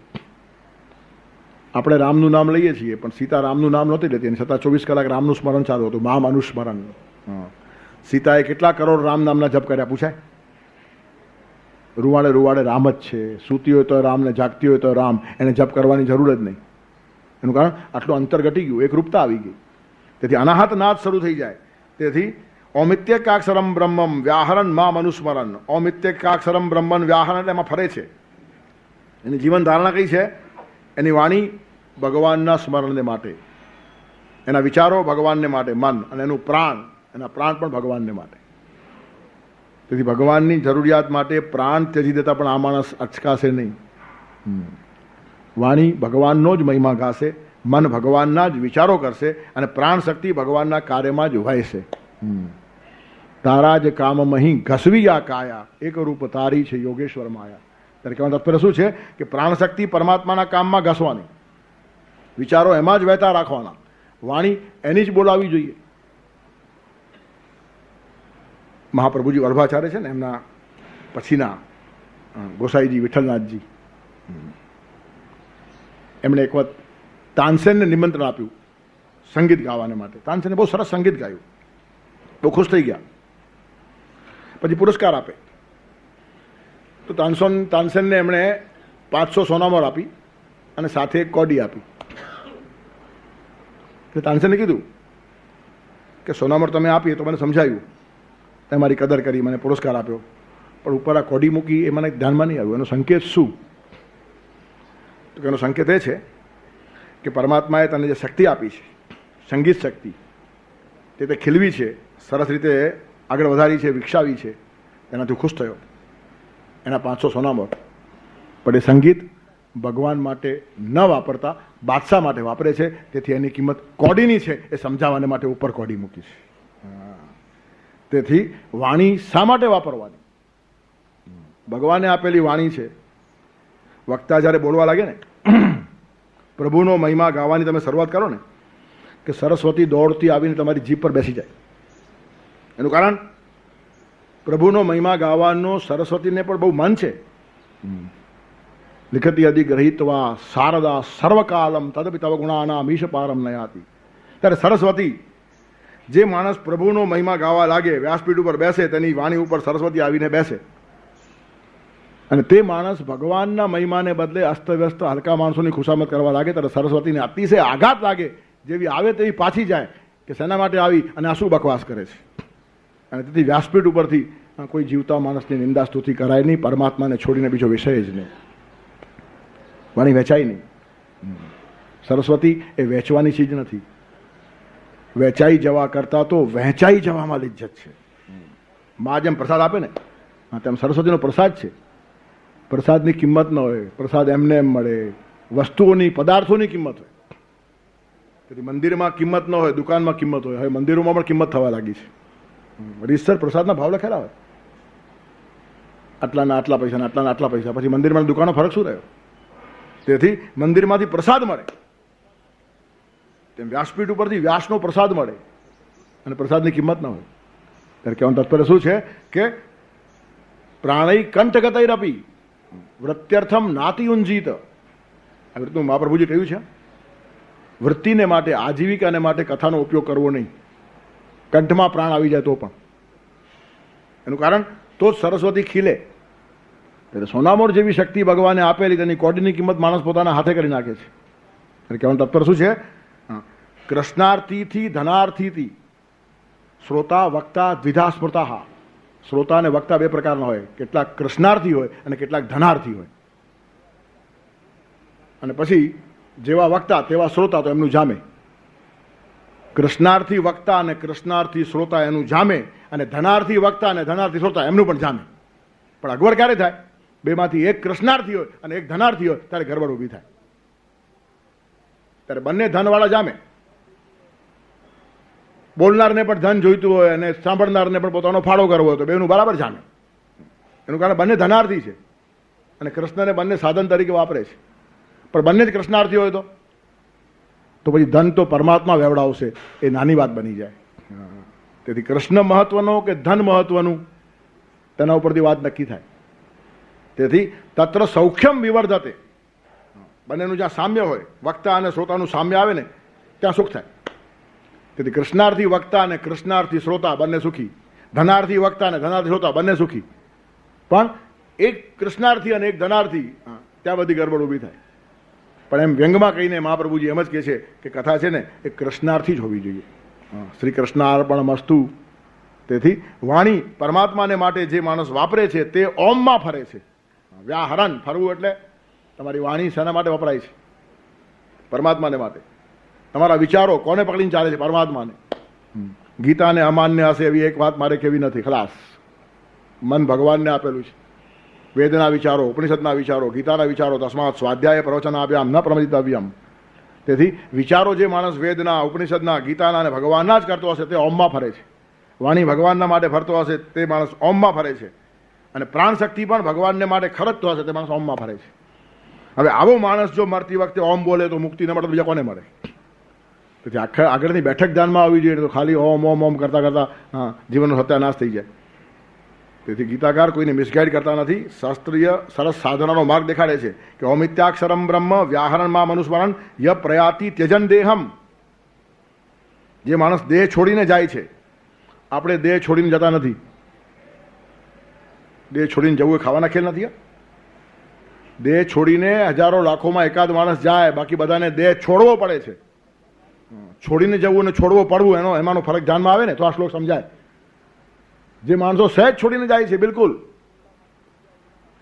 આપણે રામનું નામ લઈએ છીએ પણ સીતા રામનું નામ નહોતી લેતી, અને છતાં 24 કલાક રામનું સ્મરણ ચાલુ હતું, મામ અનુસ્મરણ. સીતાએ કેટલા કરોડ રામ નામના જપ કર્યા પૂછાય? રૂવાડે રૂવાડે રામ જ છે. સૂતી હોય તો રામ ને જાગતી હોય તો રામ. એને જપ કરવાની જરૂર જ નહીં. એનું કારણ આટલું અંતર ઘટી ગયું, એક રૂપતા આવી ગઈ. તેથી અનાહત નાદ શરૂ થઈ જાય. તેથી ઓમિત્યકાક્ષરમ બ્રહ્મમ વ્યાહરણ મામ અનુસ્મરણ. ઓમિત્યકાક્ષરમ બ્રહ્મન વ્યાહરણ એટલે એમાં ફરે છે. એની જીવન ધારણા કઈ છે? એની વાણી ભગવાનના સ્મરણને માટે, એના વિચારો ભગવાનને માટે મન, અને એનું પ્રાણ, એના પ્રાણ પણ ભગવાનને માટે. તેથી ભગવાનની જરૂરિયાત માટે પ્રાણ ત્યજી દેતા પણ આ માણસ અચકાશે નહીં. વાણી ભગવાનનો જ મહિમા ગાશે, મન ભગવાનના જ વિચારો કરશે, અને પ્રાણ શક્તિ ભગવાનના કાર્યમાં જ વહેશે. તારા જ કામ મહી ઘસવી આ કાયા, એક રૂપ તારી છે યોગેશ્વર માયા. ત્યારે કહેવાનું તાત્પર્ય શું છે કે પ્રાણ શક્તિ પરમાત્માના કામમાં ઘસવાની, વિચારો એમાં જ વહેતા રાખવાના, વાણી એની જ બોલાવી જોઈએ. મહાપ્રભુજી વલ્ભાચાર્ય છે ને, એમના પછીના ગોસાઈજી વિઠ્ઠલનાથજી, એમણે એક વખત તાનસેનને નિમંત્રણ આપ્યું સંગીત ગાવાને માટે. તાનસેને બહુ સરસ સંગીત ગાયું, બહુ ખુશ થઈ ગયા. પછી પુરસ્કાર આપે તો તાનસેનને એમણે 500 સોનામોર આપી અને સાથે એક કોડી આપી એટલે તાનસેને કીધું કે સોનામોર તમે આપીએ તો મને સમજાયું, તમે મારી કદર કરી, મને પુરસ્કાર આપ્યો, પણ ઉપર આ કોડી મૂકી એ મને ધ્યાનમાં નહીં આવ્યું. એનો સંકેત શું? તો એનો સંકેત એ છે કે પરમાત્માએ તને જે શક્તિ આપી છે, સંગીત શક્તિ, તે ખીલવી છે, સરસ રીતે આગળ વધારી છે, વિકસાવી છે, એનાથી ખુશ થયો. એના 500 સોનામોર. પણ એ સંગીત ભગવાન માટે ન વાપરતા બાદશાહ માટે વાપરે છે, તેથી એની કિંમત કોડીની છે એ સમજાવવાને માટે ઉપર કોડી મૂકી છે. તેથી વાણી શા માટે વાપરવાની? ભગવાને આપેલી વાણી છે. વક્તા જ્યારે બોલવા લાગે ને, પ્રભુનો મહિમા ગાવાની તમે શરૂઆત કરો ને, કે સરસ્વતી દોડતી આવીને તમારી જીભ પર બેસી જાય. એનું કારણ પ્રભુનો મહિમા ગાવાનો સરસ્વતીને પણ બહુ મન છે. લિખતી અધિગ્રહિત્વા શારદા સર્વકાલમ તદપિ તવ ગુણાનામ ઈશપારમ નયાતિ. ત્યારે સરસ્વતી, જે માણસ પ્રભુનો મહિમા ગાવા લાગે, વ્યાસપીઠ ઉપર બેસે, તેની વાણી ઉપર સરસ્વતી આવીને બેસે, અને તે માણસ ભગવાનના મહિમાને બદલે અસ્તવ્યસ્ત હલકા માણસોની ખુશામત કરવા લાગે, ત્યારે સરસ્વતીને અતિશય આઘાત લાગે, જેવી આવે તેવી પાછી જાય કે શેના માટે આવી અને આ શું બકવાસ કરે છે. અને તેથી વ્યાસપીઠ ઉપરથી કોઈ જીવતા માણસની નિંદા સ્તુતિ કરાય નહીં, પરમાત્માને છોડીને બીજો વિષય જ નહીં. વાણી વેચાય નહીં. સરસ્વતી એ વેચવાની ચીજ નથી. વેચાઈ જવા કરતાં તો વહેંચાઈ જવામાં લિજ્જત છે. માં જેમ પ્રસાદ આપે ને, તેમ સરસ્વતીનો પ્રસાદ છે. પ્રસાદની કિંમત ન હોય, પ્રસાદ એમને એમ મળે, વસ્તુઓની, પદાર્થોની કિંમત હોય. તેથી મંદિરમાં કિંમત ન હોય, દુકાનમાં કિંમત હોય. હવે મંદિરોમાં પણ કિંમત થવા લાગી છે. રીતસર પ્રસાદના ભાવ લખેલા હોય, આટલાના આટલા પૈસા, આટલાના આટલા પૈસા. પછી મંદિરમાં દુકાનનો ફરક શું રહ્યો? તેથી મંદિરમાંથી પ્રસાદ મળે, તેમ વ્યાસપીઠ ઉપરથી વ્યાસનો પ્રસાદ મળે, અને પ્રસાદની કિંમત ન હોય. ત્યારે કહેવાનું તાત્પર્ય શું છે કે પ્રાણૈ કંઠગતૈરપી વૃત્યર્થમ નાતિ ઉંજીત. આ રીતનું મહાપ્રભુજી કહ્યું છે. વૃત્તિને માટે, આજીવિકાને માટે કથાનો ઉપયોગ કરવો નહીં. કંઠમાં પ્રાણ આવી જાય તો પણ. એનું કારણ તો જ સરસ્વતી ખીલે. એટલે સોનામોર જેવી શક્તિ ભગવાને આપેલી, તેની કોડીની કિંમત માણસ પોતાના હાથે કરી નાખે છે. એટલે કહેવાનું તત્પર શું છે? કૃષ્ણાર્થીથી ધનાર્થીથી શ્રોતા વક્તા દ્વિધા સ્મૃતા. શ્રોતા અને વક્તા બે પ્રકારના હોય. કેટલાક કૃષ્ણાર્થી હોય અને કેટલાક ધનાર્થી હોય. અને પછી જેવા વક્તા તેવા શ્રોતા, તો એમનું જામે. કૃષ્ણાર્થી વક્તા અને કૃષ્ણાર્થી શ્રોતા એનું જામે, અને ધનાર્થી વક્તા અને ધનાર્થી શ્રોતા એમનું પણ જામે. પણ અગવડ ક્યારે થાય? બેમાંથી એક કૃષ્ણાર્થી હોય અને એક ધનાર્થી હોય, ત્યારે ગરબડ ઊભી થાય. ત્યારે બંને ધનવાળા જામે. બોલનારને પણ ધન જોઈતું હોય અને સાંભળનારને પણ પોતાનો ફાળો કરવો હોય, તો બેનું બરાબર જામે. એનું કારણ બંને ધનાર્થી છે અને કૃષ્ણને બંને સાધન તરીકે વાપરે છે. પણ બંને જ કૃષ્ણાર્થી હોય તો પછી ધન તો પરમાત્મા વેવડાવશે, એ નાની વાત બની જાય. તેથી કૃષ્ણ મહત્વનો કે ધન મહત્વનું, તેના ઉપરથી વાત નક્કી થાય. તેથી તત્ર સૌખ્યમ વિવર્ધતે. બંનેનું જ્યાં સામ્ય હોય, વક્તા અને શ્રોતાનું સામ્ય આવે ને, ત્યાં સુખ થાય. તેથી કૃષ્ણાર્થી વક્તા અને કૃષ્ણાર્થી શ્રોતા બંને સુખી, ધનાર્થી વક્તા અને ધનાર્થી શ્રોતા બંને સુખી. પણ એક કૃષ્ણાર્થી અને એક ધનાર્થી, ત્યાં બધી ગરબડ ઊભી થાય. પણ એમ વ્યંગમાં કહીને મહાપ્રભુજી એમ જ કહે છે કે કથા છે ને એ કૃષ્ણાર્થી જ હોવી જોઈએ. શ્રી કૃષ્ણાર્પણમસ્તુ. તેથી વાણી પરમાત્માને માટે જે માણસ વાપરે છે તે ઓમમાં ફરે છે. વ્યાહરણ, ફરવું એટલે તમારી વાણી શેના માટે વપરાય છે? પરમાત્માને માટે. તમારા વિચારો કોને પકડીને ચાલે છે? પરમાત્માને. ગીતાને અમાન્ય હશે એવી એક વાત મારે કેવી નથી. ખલાસ. મન ભગવાનને આપેલું છે. વેદના વિચારો, ઉપનિષદના વિચારો, ગીતાના વિચારો, તસ્માત સ્વાધ્યાય પ્રવચનાભ્યામ ન પ્રમદિતવ્યમ. તેથી વિચારો જે માણસ વેદના, ઉપનિષદના, ગીતાના અને ભગવાનના જ કરતો હશે તે ઓમમાં ફરે છે. વાણી ભગવાનના માટે ફરતો હશે તે માણસ ઓમમાં ફરે છે. અને પ્રાણ શક્તિ પણ ભગવાનને માટે ખરજતો હશે તે માણસ ઓમમાં ફરે છે. હવે આવો માણસ જો મરતી વખતે ઓમ બોલે તો મુક્તિ ન મળે તો બીજા કોને મળે? તેથી આખા આગળની બેઠક ધ્યાનમાં આવવી જોઈએ. તો ખાલી ઓમ ઓમ ઓમ કરતા કરતા જીવનનો સત્યાનાશ થઈ જાય. તેથી ગીતાકાર કોઈને મિસગાઈડ કરતા નથી. શાસ્ત્રીય સરસ સાધનાનો માર્ગ દેખાડે છે કે ઓમિત્યાક્ષરમ બ્રહ્મ વ્યાહરણમાં મનુસ્મરણ ય પ્રયાતિ ત્યજન દેહમ. જે માણસ દેહ છોડીને જાય છે, આપણે દેહ છોડીને જતા નથી. દેહ છોડીને જવું એ ખાવાના ખેલ નથી. દેહ છોડીને હજારો લાખોમાં એકાદ માણસ જાય, બાકી બધાને દેહ છોડવો પડે છે. છોડીને જવું અને છોડવો પડવું એમાંનો ફરક ધ્યાનમાં આવે ને તો આ શ્લોક સમજાય. જે માણસો સહેજ છોડીને જાય છે, બિલકુલ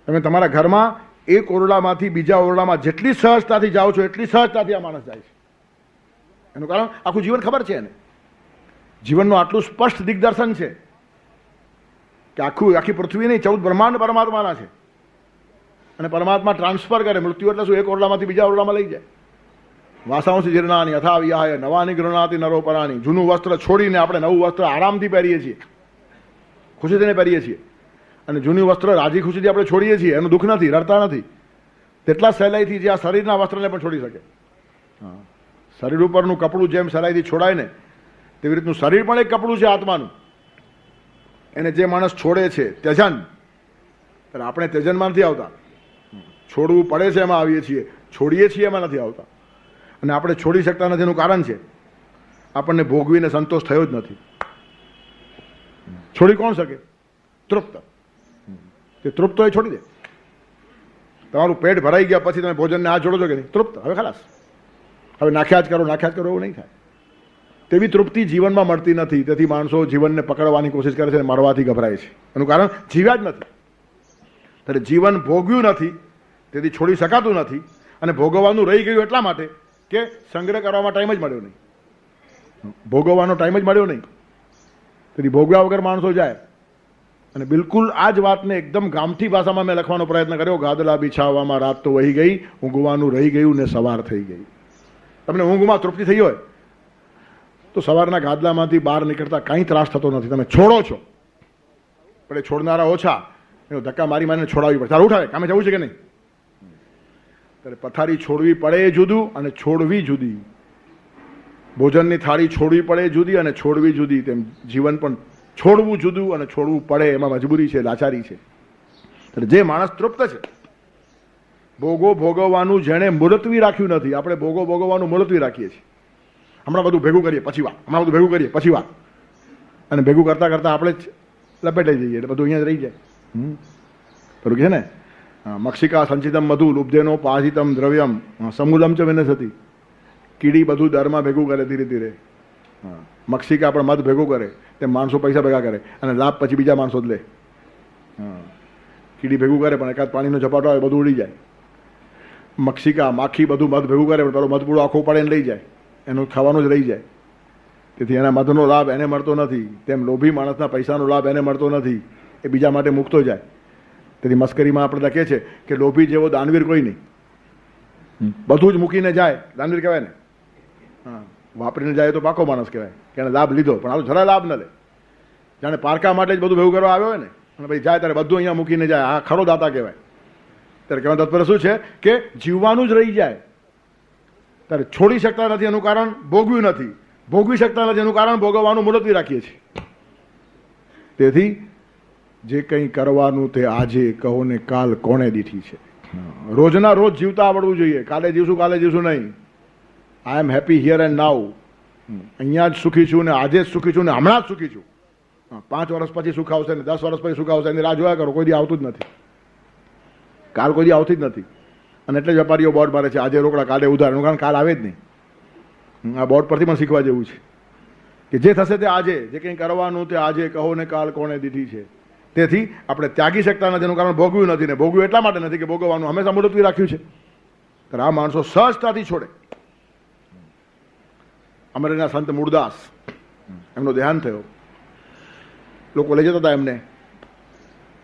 તમે તમારા ઘરમાં એક ઓરડામાંથી બીજા ઓરડામાં જેટલી સહજતાથી જાઓ છો એટલી સહજતાથી આ માણસ જાય છે. એનું કારણ આખું જીવન ખબર છે એને. જીવનનું આટલું સ્પષ્ટ દિગ્દર્શન છે કે આખી પૃથ્વી નહીં, 14 બ્રહ્માંડ પરમાત્માના છે. અને પરમાત્મા ટ્રાન્સફર કરે. મૃત્યુ એટલે શું? એક ઓરડામાંથી બીજા ઓરડામાં લઈ જાય. વાસાંસી જીર્ણાની અથા વિહાય નવાની ગૃણાતી નરો પરાણી. જૂનું વસ્ત્ર છોડીને આપણે નવું વસ્ત્ર આરામથી પહેરીએ છીએ, ખુશી થઈને પહેરીએ છીએ. અને જૂનું વસ્ત્ર રાજી ખુશીથી આપણે છોડીએ છીએ, એનું દુઃખ નથી, રડતા નથી. તેટલા સહેલાઈથી જે આ શરીરના વસ્ત્રને પણ છોડી શકે. શરીર ઉપરનું કપડું જેમ સહેલાઈથી છોડાય ને તેવી રીતનું શરીર પણ એક કપડું છે આત્માનું. એને જે માણસ છોડે છે ત્યજન, ત્યારે આપણે ત્યજનમાં નથી આવતા. છોડવું પડે છે એમાં આવીએ છીએ, છોડીએ છીએ એમાં નથી આવતા. અને આપણે છોડી શકતા નથી એનું કારણ છે આપણને ભોગવીને સંતોષ થયો જ નથી. છોડી કોણ શકે? તૃપ્ત. તે તૃપ્ત હોય છોડી દે. તમારું પેટ ભરાઈ ગયા પછી તમે ભોજનને હાથ જોડો છો કે નહીં? તૃપ્ત. હવે ખલાસ, હવે નાખ્યા જ કરો એવું નહીં થાય. તેવી તૃપ્તિ જીવનમાં મળતી નથી. તેથી માણસો જીવનને પકડવાની કોશિશ કરે છે અને મરવાથી ગભરાય છે. એનું કારણ જીવ્યા જ નથી. ત્યારે જીવન ભોગવ્યું નથી, તેથી છોડી શકાતું નથી. અને ભોગવવાનું રહી ગયું એટલા માટે કે સંગ્રહ કરવામાં ટાઈમ જ મળ્યો નહીં, ભોગવવાનો ટાઈમ જ મળ્યો નહીં. તેથી ભોગવ્યા વગર માણસો જાય. અને બિલકુલ આ જ વાતને એકદમ ગામઠી ભાષામાં મેં લખવાનો પ્રયત્ન કર્યો. ગાદલા બિછાવવામાં રાત તો વહી ગઈ, ઊંઘવાનું રહી ગયું ને સવાર થઈ ગઈ. તમને ઊંઘમાં તૃપ્તિ થઈ હોય તો સવારના ગાદલામાંથી બહાર નીકળતા કાંઈ ત્રાસ થતો નથી. તમે છોડો છો, પણ એ છોડનારા ઓછા, એનો ધક્કા મારીને છોડાવવી પડે. તારે ઉઠાવે, કામે જવું છે કે નહીં? ત્યારે પથારી છોડવી પડે એ જુદું અને છોડવી જુદી. ભોજનની થાળી છોડવી પડે જુદી અને છોડવી જુદી. તેમ જીવન પણ છોડવું જુદું અને છોડવું પડે એમાં મજબૂરી છે, લાચારી છે. એટલે જે માણસ તૃપ્ત છે, ભોગવવાનું જેણે મુલતવી રાખ્યું નથી. આપણે ભોગવવાનું મુલતવી રાખીએ છીએ. હમણાં બધું ભેગું કરીએ પછી વાત, અને ભેગું કરતા કરતા આપણે જ લપેટાઈ જઈએ એટલે બધું અહીંયા જ રહી જાય. પેલું કે ને મક્ષિકા સંચિતમ મધુ લુબ્ધેનો પાહિતમ દ્રવ્યમ સમૂલમ ચ વિનશતિ. કીડી બધું દરમાં ભેગું કરે ધીરે ધીરે. મક્ષિકા પણ મધ ભેગું કરે, તે માણસો પૈસા ભેગા કરે અને લાભ પછી બીજા માણસો જ લે. કીડી ભેગું કરે પણ એકાદ પાણીનો ઝપાટો આવે બધું ઉડી જાય. મક્ષિકા માખી બધું મધ ભેગું કરે પણ પેલો મધ પૂરો આખો પડે ને લઈ જાય, એનું ખાવાનું જ રહી જાય. તેથી એના મધનો લાભ એને મળતો નથી. તેમ લોભી માણસના પૈસાનો લાભ એને મળતો નથી, એ બીજા માટે મૂકતો જાય. તેથી મસ્કરીમાં આપણે લખીએ છીએ કે લોભી જેવો દાનવીર કોઈ નહીં. બધું જ મૂકીને જાય દાનવીર કહેવાય ને. વાપરીને જાય તો પાકો માણસ કહેવાય કે એને લાભ લીધો, પણ આ તો જરા લાભ ન લે. જાણે પારકા માટે જ બધું ભેગું કરવા આવ્યો હોય ને, અને ભાઈ જાય ત્યારે બધું અહીંયા મૂકીને જાય. આ ખરો દાતા કહેવાય. ત્યારે કહેવાનું તાત્પર્ય શું છે કે જીવવાનું જ રહી જાય. ત્યારે છોડી શકતા નથી એનું કારણ ભોગવ્યું નથી, ભોગવી શકતા નથી એનું કારણ ભોગવવાનું મુલતવી રાખીએ છીએ. તેથી જે કંઈ કરવાનું તે આજે કહો ને કાલ કોણે દીઠી છે. રોજના રોજ જીવતા આવડવું જોઈએ. કાલે જીવશું નહીં. I am happy here and now. અહીંયા જ સુખી છું ને આજે જ સુખી છું ને હમણાં જ સુખી છું. 5 વર્ષ પછી સુખ આવશે ને 10 વર્ષ પછી સુખ આવશે એની રાહ જોયા કરો. કોઈ દી આવતું જ નથી. કાલ કોઈ દી આવતી જ નથી. અને એટલે જ વેપારીઓ બોર્ડ મારે છે, આજે રોકડા કાલે ઉધાર. એનું કારણ કાલ આવે જ નહીં. આ બોર્ડ પરથી પણ શીખવા જેવું છે કે જે થશે તે આજે, જે કંઈ કરવાનું તે આજે કહો ને કાલ કોણે દીધી છે. તેથી આપણે ત્યાગી શકતા નથી એનું કારણ ભોગવ્યું નથી. ને ભોગવ્યું એટલા માટે નથી કે ભોગવવાનું હંમેશા મુલતવી રાખ્યું છે. ત્યારે આ માણસો સહજતાથી છોડે. અમરેના સંત મૂળદાસ, એમનો દેહાંત થયો. લોકો લઈ જતા હતા એમને.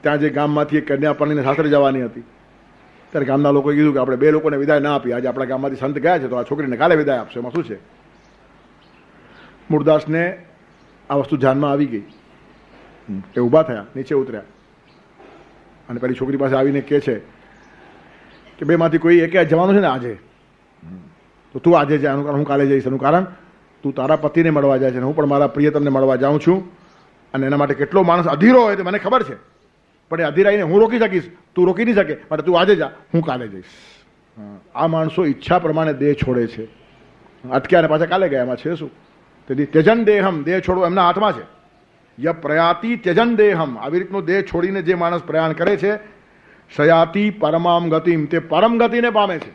ત્યાં જે ગામમાંથી એક કન્યા પરણીને સાસરે જવાની હતી, ત્યારે ગામના લોકોએ કીધું કે આપણે 2 લોકોને વિદાય ના આપી. આજે આપણા ગામમાંથી સંત ગયા છે તો આ છોકરીને કાલે વિદાય આપશે, એમાં શું છે. મૂળદાસને આ વસ્તુ ધ્યાનમાં આવી ગઈ. એ ઊભા થયા, નીચે ઉતર્યા અને પેલી છોકરી પાસે આવીને કહે છે કે 2માંથી કોઈ એકે જવાનું છે ને આજે, તો તું આજે જાય. એનું કારણ હું કાલે જઈશ. એનું કારણ તું તારા પતિને મળવા જાય છે ને હું પણ મારા પ્રિયતમને મળવા જાઉં છું. અને એના માટે કેટલો માણસ અધીરો હોય તે મને ખબર છે, પણ એ અધીરાઈને હું રોકી શકીશ, તું રોકી નહીં શકે. માટે તું આજે જા, હું કાલે જઈશ. આ માણસો ઈચ્છા પ્રમાણે દેહ છોડે છે. અટક્યા ને પાછા કાલે ગયા, એમાં છે શું? તેથી ત્યજન દેહમ, દેહ છોડવો એમના હાથમાં છે. ય પ્રયાતિ ત્યજન દેહમ. આવી રીતનો દેહ છોડીને જે માણસ પ્રયાણ કરે છે, શયાતિ પરમામ ગતિમ, તે પરમ ગતિને પામે છે.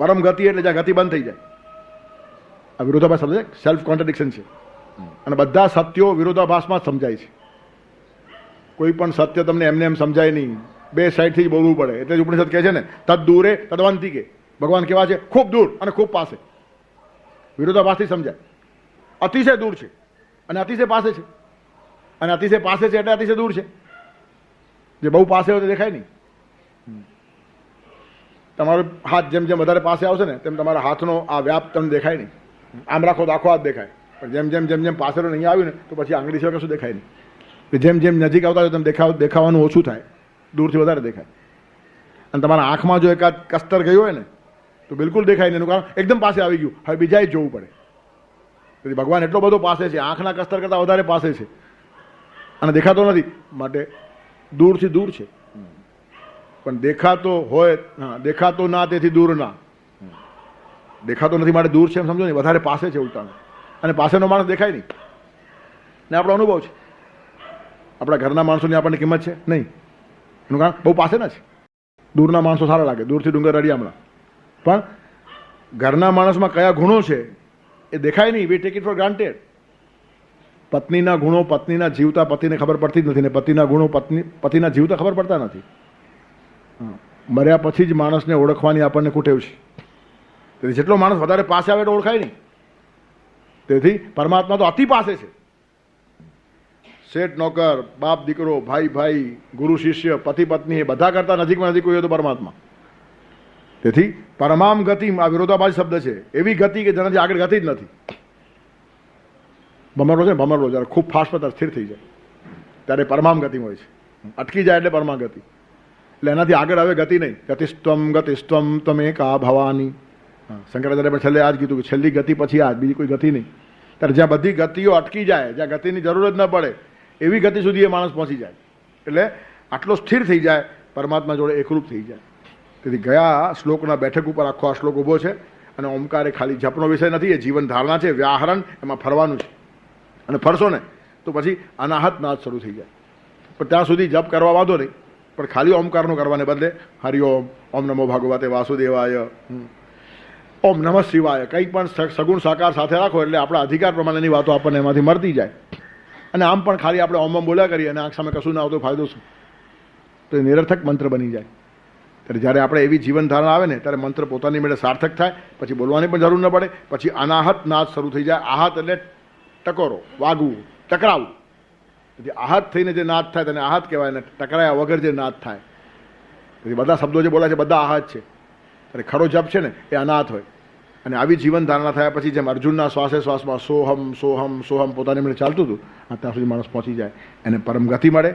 પરમ ગતિ એટલે જ્યાં ગતિ બંધ થઈ જાય. આ વિરોધાભાસ સમજાય, સેલ્ફ કોન્ટ્રાડિક્શન છે. અને બધા સત્યો વિરોધાભાસમાં જ સમજાય છે. કોઈ પણ સત્ય તમને એમને એમ સમજાય નહીં, બે સાઈડથી જ બોલવું પડે. એટલે જ ઉપનિષદ કહે છે ને, તદ દૂરે તદવંતી કે ભગવાન કેવા છે? ખૂબ દૂર અને ખૂબ પાસે. વિરોધાભાસથી સમજાય. અતિશય દૂર છે અને અતિશય પાસે છે, અને અતિશય પાસે છે એટલે અતિશય દૂર છે. જે બહુ પાસે હોય તો દેખાય નહીં. તમારો હાથ જેમ જેમ વધારે પાસે આવશે ને તેમ તમારા હાથનો આ વ્યાપ તમને દેખાય નહીં. આમ રાખો તો આખો હાથ દેખાય, પણ જેમ જેમ જેમ જેમ પાસેનો નહીં આવ્યું ને તો પછી આંગળી સિવાય કશું દેખાય નહીં. જેમ જેમ નજીક આવતા હોય તેમ દેખાવાનું ઓછું થાય, દૂરથી વધારે દેખાય. અને તમારા આંખમાં જો એકાદ કસ્તર ગયું હોય ને તો બિલકુલ દેખાય નહીં. એનું કારણ એકદમ પાસે આવી ગયું, હવે બીજાએ જોવું પડે. તેથી ભગવાન એટલો બધો પાસે છે, આંખના કસ્તર કરતાં વધારે પાસે છે, અને દેખાતો નથી માટે દૂરથી દૂર છે. પણ દેખાતો હોય, હા, દેખાતો ના તેથી દૂર ના. દેખાતો નથી માટે દૂર છે એમ સમજો ને, વધારે પાસે છે ઉલટાનું. અને પાસેનો માણસ દેખાય નહીં. ને આપણો અનુભવ છે, આપણા ઘરના માણસોની આપણને કિંમત છે નહીં. એનું કારણ બહુ પાસેના છે. દૂરના માણસો સારા લાગે, દૂરથી ડુંગર અડિયામણા. પણ ઘરના માણસમાં કયા ગુણો છે એ દેખાય નહીં. We take it four granted. પત્નીના ગુણો પત્નીના જીવતા પતિને ખબર પડતી જ નથી, ને પતિના ગુણો પતિના જીવતા ખબર પડતા નથી. મર્યા પછી જ માણસને ઓળખવાની આપણને કુટેવ છે. તેથી જેટલો માણસ વધારે પાસે આવે તો ઓળખાય નહીં. તેથી પરમાત્મા તો અતિ પાસે છે. શેઠ નોકર, બાપ દીકરો, ભાઈ ભાઈ, ગુરુ શિષ્ય, પતિ પત્ની, એ બધા કરતા નજીકમાં નજીક હોય તો પરમાત્મા. તેથી પરમામ ગતિ આ વિરોધાભાસ શબ્દ છે. એવી ગતિ કે જેનાથી આગળ ગતિ જ નથી. ભમરડો છે ને, ભમરડો જ્યારે ખૂબ ફાસ્ટ પર સ્થિર થઈ જાય ત્યારે પરમામ ગતિ હોય છે. અટકી જાય એટલે પરમા ગતિ. એટલે એનાથી આગળ હવે ગતિ નહીં. ગતિસ્ત્વમ તમે કા ભવાની. શંકરાચાર્ય પણ છેલ્લે આ જ કીધું કે છેલ્લી ગતિ પછી આ, બીજી કોઈ ગતિ નહીં. ત્યારે જ્યાં બધી ગતિઓ અટકી જાય, જ્યાં ગતિની જરૂર જ ન પડે એવી ગતિ સુધી એ માણસ પહોંચી જાય. એટલે આટલો સ્થિર થઈ જાય, પરમાત્મા જોડે એકરૂપ થઈ જાય. તેથી ગયા શ્લોકના બેઠક ઉપર આખો આ શ્લોક ઊભો છે. અને ઓમકાર એ ખાલી જપનો વિષય નથી, એ જીવન ધારણા છે, વ્યાહરણ, એમાં ફરવાનું છે. અને ફરશો ને તો પછી અનાહત નાદ શરૂ થઈ જાય. પણ ત્યાં સુધી જપ કરવા વાંધો નહીં, પણ ખાલી ઓમકારનો કરવાને બદલે હરિઓમ, ઓમ નમો ભગવતે વાસુદેવાય, ઓમ નમઃ શિવાય, કંઈ પણ સગુણ સાકાર સાથે રાખો એટલે આપણા અધિકાર પ્રમાણેની વાતો આપણને એમાંથી મળતી જાય. અને આમ પણ ખાલી આપણે ઓમ બોલ્યા કરીએ અને આંખ સામે કશું ના આવતો ફાયદો શું? તો એ નિરર્થક મંત્ર બની જાય. ત્યારે જ્યારે આપણે એવી જીવન ધારણા આવે ને ત્યારે મંત્ર પોતાની મેળે સાર્થક થાય, પછી બોલવાની પણ જરૂર ન પડે. પછી અનાહત નાદ શરૂ થઈ જાય. આહત એટલે ટકોરો, વાગવું, ટકરાવું. તેથી આહત થઈને જે નાદ થાય તેને આહત કહેવાય, ને ટકરાયા વગર જે નાદ થાય. તેથી બધા શબ્દો જે બોલાય છે બધા આહત છે. ત્યારે ખરો જપ છે ને એ અનાહત હોય. અને આવી જીવન ધારણા થયા પછી જેમ અર્જુનના શ્વાસે શ્વાસમાં સોહમ સોહમ સોહમ પોતાની મેળે ચાલતું હતું, ત્યાં સુધી માણસ પહોંચી જાય, એને પરમ ગતિ મળે,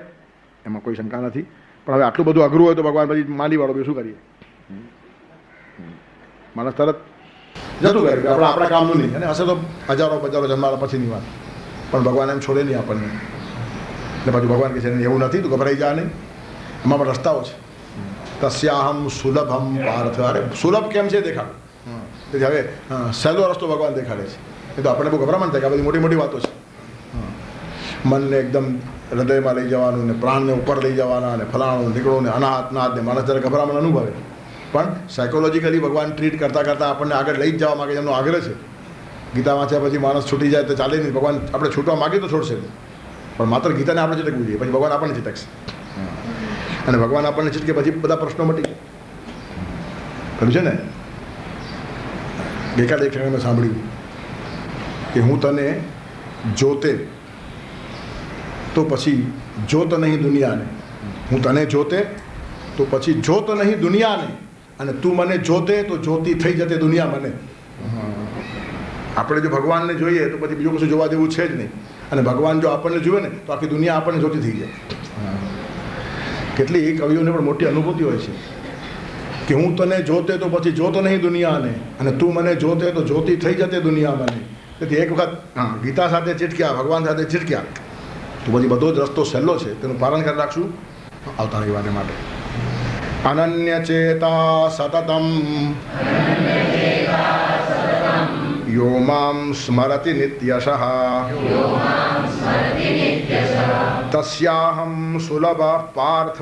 એમાં કોઈ શંકા નથી. પણ હવે આટલું બધું અઘરું હોય તો ભગવાન પછી માંડી વાળો બીજું શું કરીએ? માણસ તરત જતું કરે આપણા કામનું નહીં. અને હશે તો હજારો બજારો જન્મારા પછીની વાત, પણ ભગવાન એમ છોડે નહીં આપણને. એટલે પાછું ભગવાન કહે છે એવું નથી, તું ગભરાઈ જા નહીં, એમાં પણ રસ્તાઓ છે. તસ્યાહમ સુલભમ પાર્થ. અરે સુલભ કેમ છે દેખાડું. તેથી હવે સહેલો રસ્તો ભગવાન દેખાડે છે. એ તો આપણને બહુ ગભરામણ થાય કે આ બધી મોટી મોટી વાતો છે. મનને એકદમ હૃદયમાં લઈ જવાનું, ને પ્રાણને ઉપર લઈ જવાના, ને ફલાણું નીકળવું, ને અનાહત નાદ, ને માણસ જ્યારે ગભરામણ અનુભવે. પણ સાયકોલોજીકલી ભગવાન ટ્રીટ કરતાં કરતાં આપણને આગળ લઈ જ જવા માગે, એમનો આગ્રહ છે. ગીતા વાંચ્યા પછી માણસ છૂટી જાય તો ચાલે નહીં. ભગવાન આપણે છૂટવા માગીએ તો છોડશે નહીં, પણ માત્ર ગીતાને આપણે ચીટકવું જોઈએ, પછી ભગવાન આપણને ચીટકશે. અને ભગવાન આપણને ચીટકે પછી બધા પ્રશ્નો મટી જાય. ખરું છે ને? ગઈકાલે એક મેં સાંભળ્યું કે હું તને જોતે તો પછી જોત નહીં દુનિયાને. હું તને જોતે તો પછી જોત નહીં દુનિયાને, અને તું મને જોતે તો જોતી થઈ જતે દુનિયા મને. આપણે જો ભગવાનને જોઈએ તો પછી બીજું કશું જોવા જેવું છે જ નહીં. અને ભગવાન જો આપણને જુએ ને તો આખી દુનિયા આપણને જોતી થઈ જાય. કેટલી કવિઓને પણ મોટી અનુભૂતિ હોય છે કે હું તને જોતે તો પછી જોતો નહીં દુનિયાને, અને તું મને જોતે તો જોતી થઈ જતે દુનિયા મને. તેથી એક વખત ગીતા સાથે ચીટક્યા, ભગવાન સાથે ચીટક્યા તો પછી બધો જ રસ્તો સહેલો છે. તેનું પાલન કરી રાખશું આવતા રવિવારે માટે. અનન્ય ચેતા સતતમ યો મામ સ્મરતિ નિત્યશઃ તસ્યાહમ સુલભ પાર્થ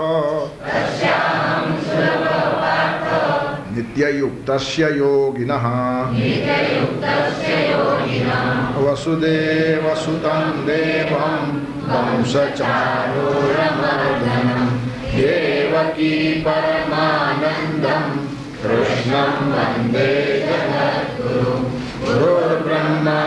नित्ययुक्तस्य योगिनः वसुदेवसुतं देवं वंशचारूरमर्दनं देवकी परमानन्दं कृष्णं वन्दे जगद्गुरुं गुरुर्ब्रह्मा